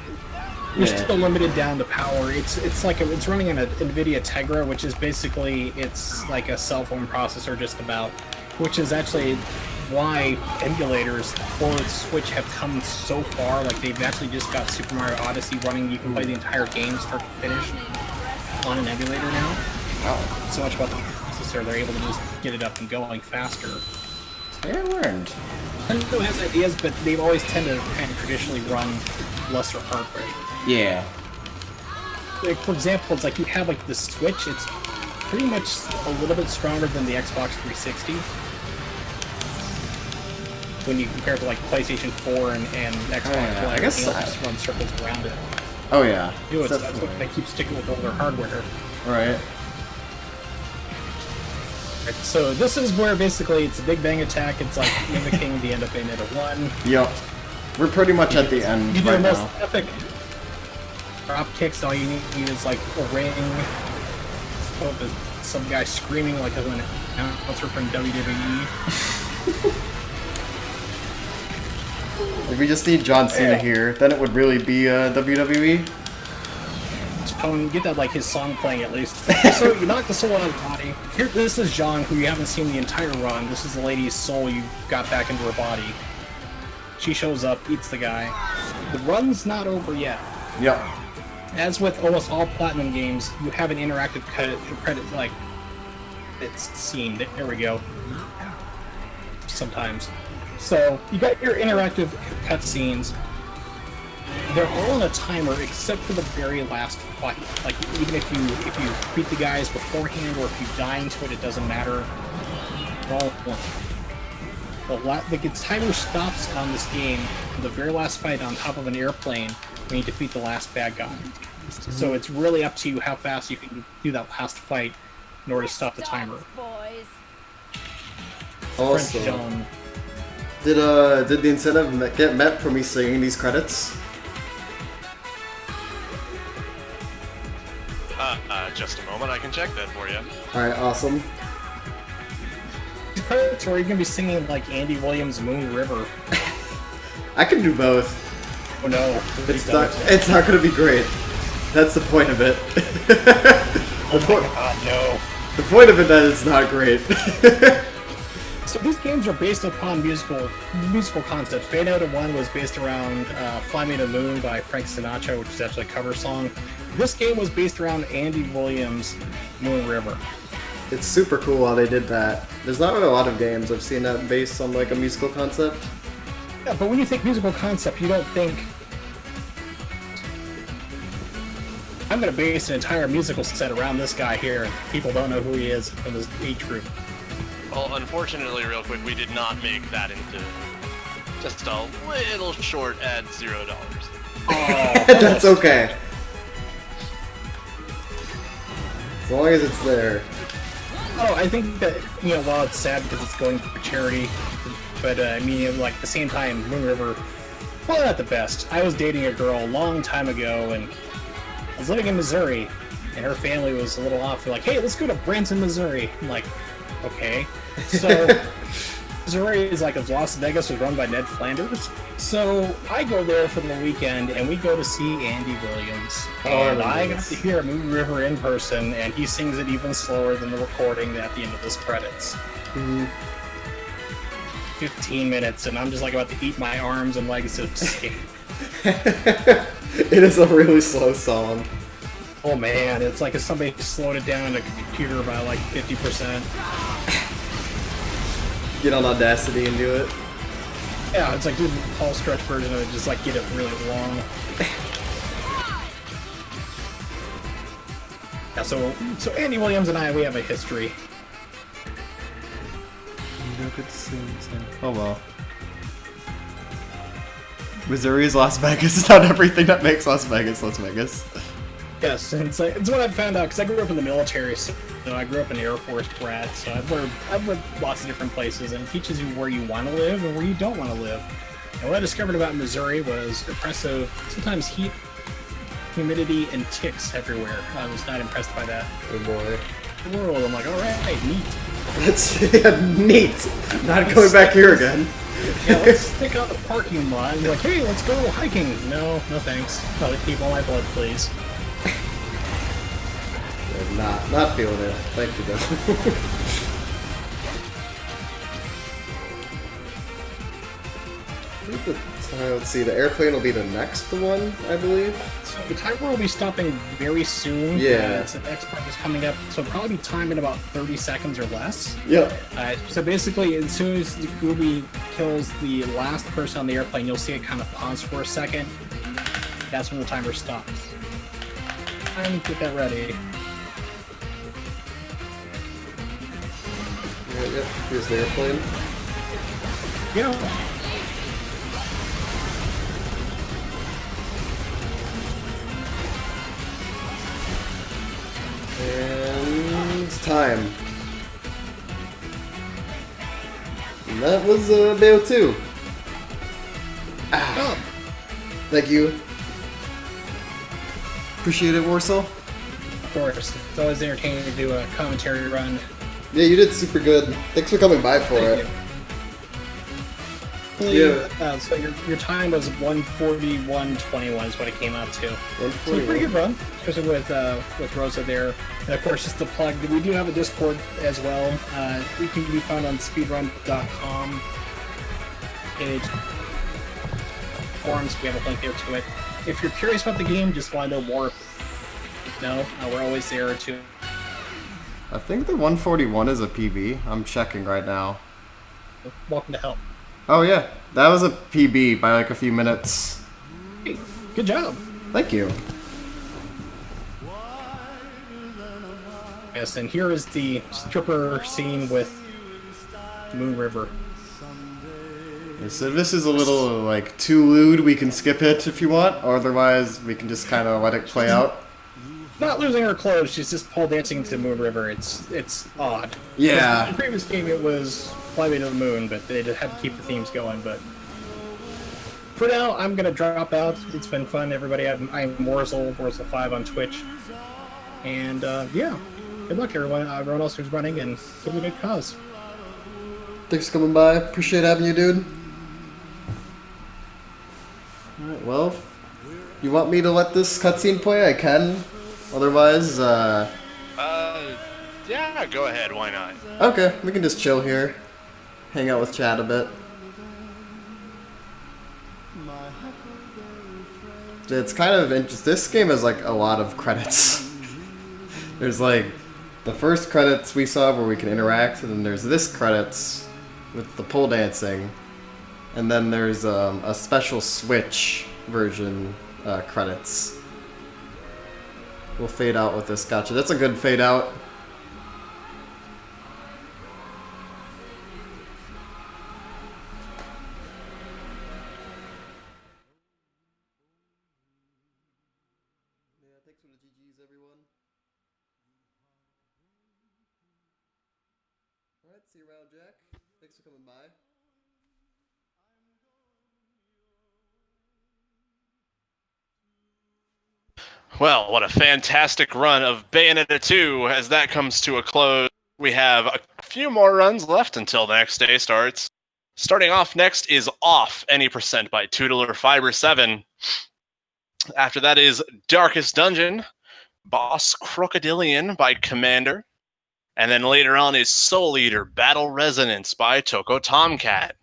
Speaker 2: you're
Speaker 1: Yeah.
Speaker 2: still limited down to power. It's like it's running on an NVIDIA Tegra, which is basically it's like a cell phone processor just about, which is actually why emulators for Switch have come so far. Like they've actually just got Super Mario Odyssey running. You can play the entire game start to finish on an emulator now.
Speaker 1: Wow.
Speaker 2: So much about the processor, they're able to just get it up and going faster.
Speaker 1: I learned.
Speaker 2: Nintendo has ideas, but they've always tended to kind of traditionally run lesser heart rate.
Speaker 1: Yeah.
Speaker 2: Like for example, it's like you have like the Switch. It's pretty much a little bit stronger than the Xbox 360 when you compare it to like PlayStation 4 and Xbox
Speaker 1: yeah,
Speaker 2: One.
Speaker 1: I guess
Speaker 2: Everything else just run circles around it.
Speaker 1: Oh yeah.
Speaker 2: You know, that's
Speaker 1: Definitely.
Speaker 2: what they keep sticking with older hardware.
Speaker 1: Right.
Speaker 2: So this is where basically it's a Big Bang attack. It's like mimicking the end of Bayonetta 1.
Speaker 1: Yep. We're pretty much at the end
Speaker 2: You do
Speaker 1: right
Speaker 2: the most
Speaker 1: now.
Speaker 2: epic drop kicks. All you need is like a ring. Oh, there's some guy screaming like an announcer from WWE.
Speaker 1: If we just need John Cena
Speaker 2: Yeah.
Speaker 1: here, then it would really be WWE.
Speaker 2: Tone, get that like his song playing at least. So you knock the soul out of the body. Here, this is John, who you haven't seen the entire run. This is the lady's soul you got back into her body. She shows up, eats the guy. The run's not over yet.
Speaker 1: Yep.
Speaker 2: As with almost all Platinum games, you have an interactive credit like it's scene. There we go. Sometimes. So you got your interactive cutscenes. They're all on a timer except for the very last fight. Like even if you beat the guys beforehand or if you die into it, it doesn't matter. They're all one. The timer stops on this game the very last fight on top of an airplane when you defeat the last bad guy. So it's really up to you how fast you can do that last fight in order to stop the timer.
Speaker 5: Boys.
Speaker 2: French John.
Speaker 1: Did the incentive get met for me singing these credits?
Speaker 6: Just a moment, I can check that for you.
Speaker 1: Alright, awesome.
Speaker 2: These credits where you're gonna be singing like Andy Williams' Moon River.
Speaker 1: I can do both.
Speaker 2: Oh no.
Speaker 1: It's not gonna be great. That's the point of it.
Speaker 2: Oh my god, no.
Speaker 1: The point of it is it's not great.
Speaker 2: So these games are based upon musical concepts. Bayonetta 1 was based around Fly Me to the Moon by Frank Sinatra, which is actually a cover song. This game was based around Andy Williams' Moon River.
Speaker 1: It's super cool how they did that. There's not really a lot of games I've seen that based on like a musical concept.
Speaker 2: Yeah, but when you think musical concept, you don't think I'm gonna base an entire musical set around this guy here, and people don't know who he is from this age group.
Speaker 6: Well, unfortunately, real quick, we did not make that into just a little short at $0.
Speaker 2: Oh,
Speaker 1: That's okay. As long as it's there.
Speaker 2: Oh, I think that, you know, while it's sad because it's going for charity, but I mean, like, at the same time, Moon River, well, not the best. I was dating a girl a long time ago, and I was living in Missouri, and her family was a little off. They're like, hey, let's go to Branson, Missouri. I'm like, okay. So, Missouri is like, Las Vegas was run by Ned Flanders. So, I go there for the weekend, and we go to see Andy Williams. And I got to hear Moon River in person, and he sings it even slower than the recording at the end of this credits. 15 minutes, and I'm just like about to eat my arms and legs to escape.
Speaker 1: It is a really slow song.
Speaker 2: Oh man, it's like if somebody slowed it down on a computer by like 50%.
Speaker 1: Get on Audacity and do it.
Speaker 2: Yeah, it's like do the Paul Stretch version of it, just like get it really long. Yeah, so Andy Williams and I, we have a history.
Speaker 3: You don't get to sing, so. Oh well.
Speaker 1: Missouri is Las Vegas. It's not everything that makes Las Vegas Las Vegas.
Speaker 2: Yes, and it's what I found out because I grew up in the military. So I grew up an Air Force brat, so I've lived lots of different places, and it teaches you where you want to live and where you don't want to live. And what I discovered about Missouri was oppressive, sometimes heat, humidity, and ticks everywhere. I was not impressed by that.
Speaker 1: Oh boy.
Speaker 2: The world, I'm like, all right, neat.
Speaker 1: That's neat. Not going back here again.
Speaker 2: Yeah, let's stick out the parking lot and be like, hey, let's go hiking. No thanks. I'll keep all my blood, please.
Speaker 1: Not feeling it. Thank you, though. Let's see, the airplane will be the next one, I believe.
Speaker 2: So the timer will be stopping very soon.
Speaker 1: Yeah.
Speaker 2: So the next part is coming up, so it'll probably be timed in about 30 seconds or less.
Speaker 1: Yep.
Speaker 2: So basically, as soon as the Gooby kills the last person on the airplane, you'll see it kind of pause for a second. That's when the timer stops. Time to get that ready.
Speaker 1: Yep. Here's the airplane.
Speaker 2: You know,
Speaker 1: And it's time. And that was Bayo 2. Ah. Thank you. Appreciate it, Warsaw.
Speaker 2: of course, it's always entertaining to do a commentary run.
Speaker 1: Yeah, you did super good. Thanks for coming by for it.
Speaker 2: Yeah. So your time was 1:41:21 is what it came out to.
Speaker 1: 141.
Speaker 2: So pretty good run, especially with Rosa there. And of course, just to plug, we do have a Discord as well. We can be found on speedrun.com page. Forums, we have a link there to it. If you're curious about the game, just want to know more, we're always there too.
Speaker 1: I think the 141 is a PB. I'm checking right now.
Speaker 2: Welcome to help.
Speaker 1: Oh yeah, that was a PB by like a few minutes.
Speaker 2: Hey, good job.
Speaker 1: Thank you.
Speaker 2: Yes, and here is the stripper scene with Moon River.
Speaker 1: Yeah, so if this is a little like too lewd, we can skip it if you want, or otherwise we can just kind of let it play out.
Speaker 2: not losing her clothes. She's just pole dancing into the Moon River. It's odd.
Speaker 1: Yeah.
Speaker 2: In the previous game, it was Fly Me to the Moon, but they had to keep the themes going. But for now, I'm gonna drop out. It's been fun, everybody. I'm Warzel 5 on Twitch, and yeah, good luck, everyone. Everyone else who's running, and give me a good cause.
Speaker 1: Thanks for coming by. Appreciate having you, dude. Alright, well, you want me to let this cutscene play? I can. Otherwise,
Speaker 6: Yeah, go ahead, why not?
Speaker 1: okay, we can just chill here. Hang out with chat a bit. It's kind of interesting. This game has like a lot of credits. There's like the first credits we saw where we can interact, and then there's this credits with the pole dancing, and then there's a special Switch version credits. We'll fade out with this. Gotcha. That's a good fade out. Thanks for the GGs, everyone. Alright, see you around, Jack. Thanks for coming by.
Speaker 6: Well, what a fantastic run of Bayonetta 2 as that comes to a close. We have a few more runs left until the next day starts. Starting off next is Off Any Percent by Tootler Fiber 7. After that is Darkest Dungeon, Boss Crocodilian by Commander. And then later on is Soul Eater Battle Resonance by Toko Tomcat.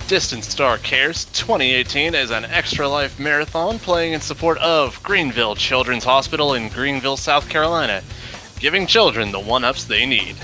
Speaker 6: Distant Star Cares 2018 is an Extra Life marathon playing in support of Greenville Children's Hospital in Greenville, South Carolina, giving children the one-ups they need.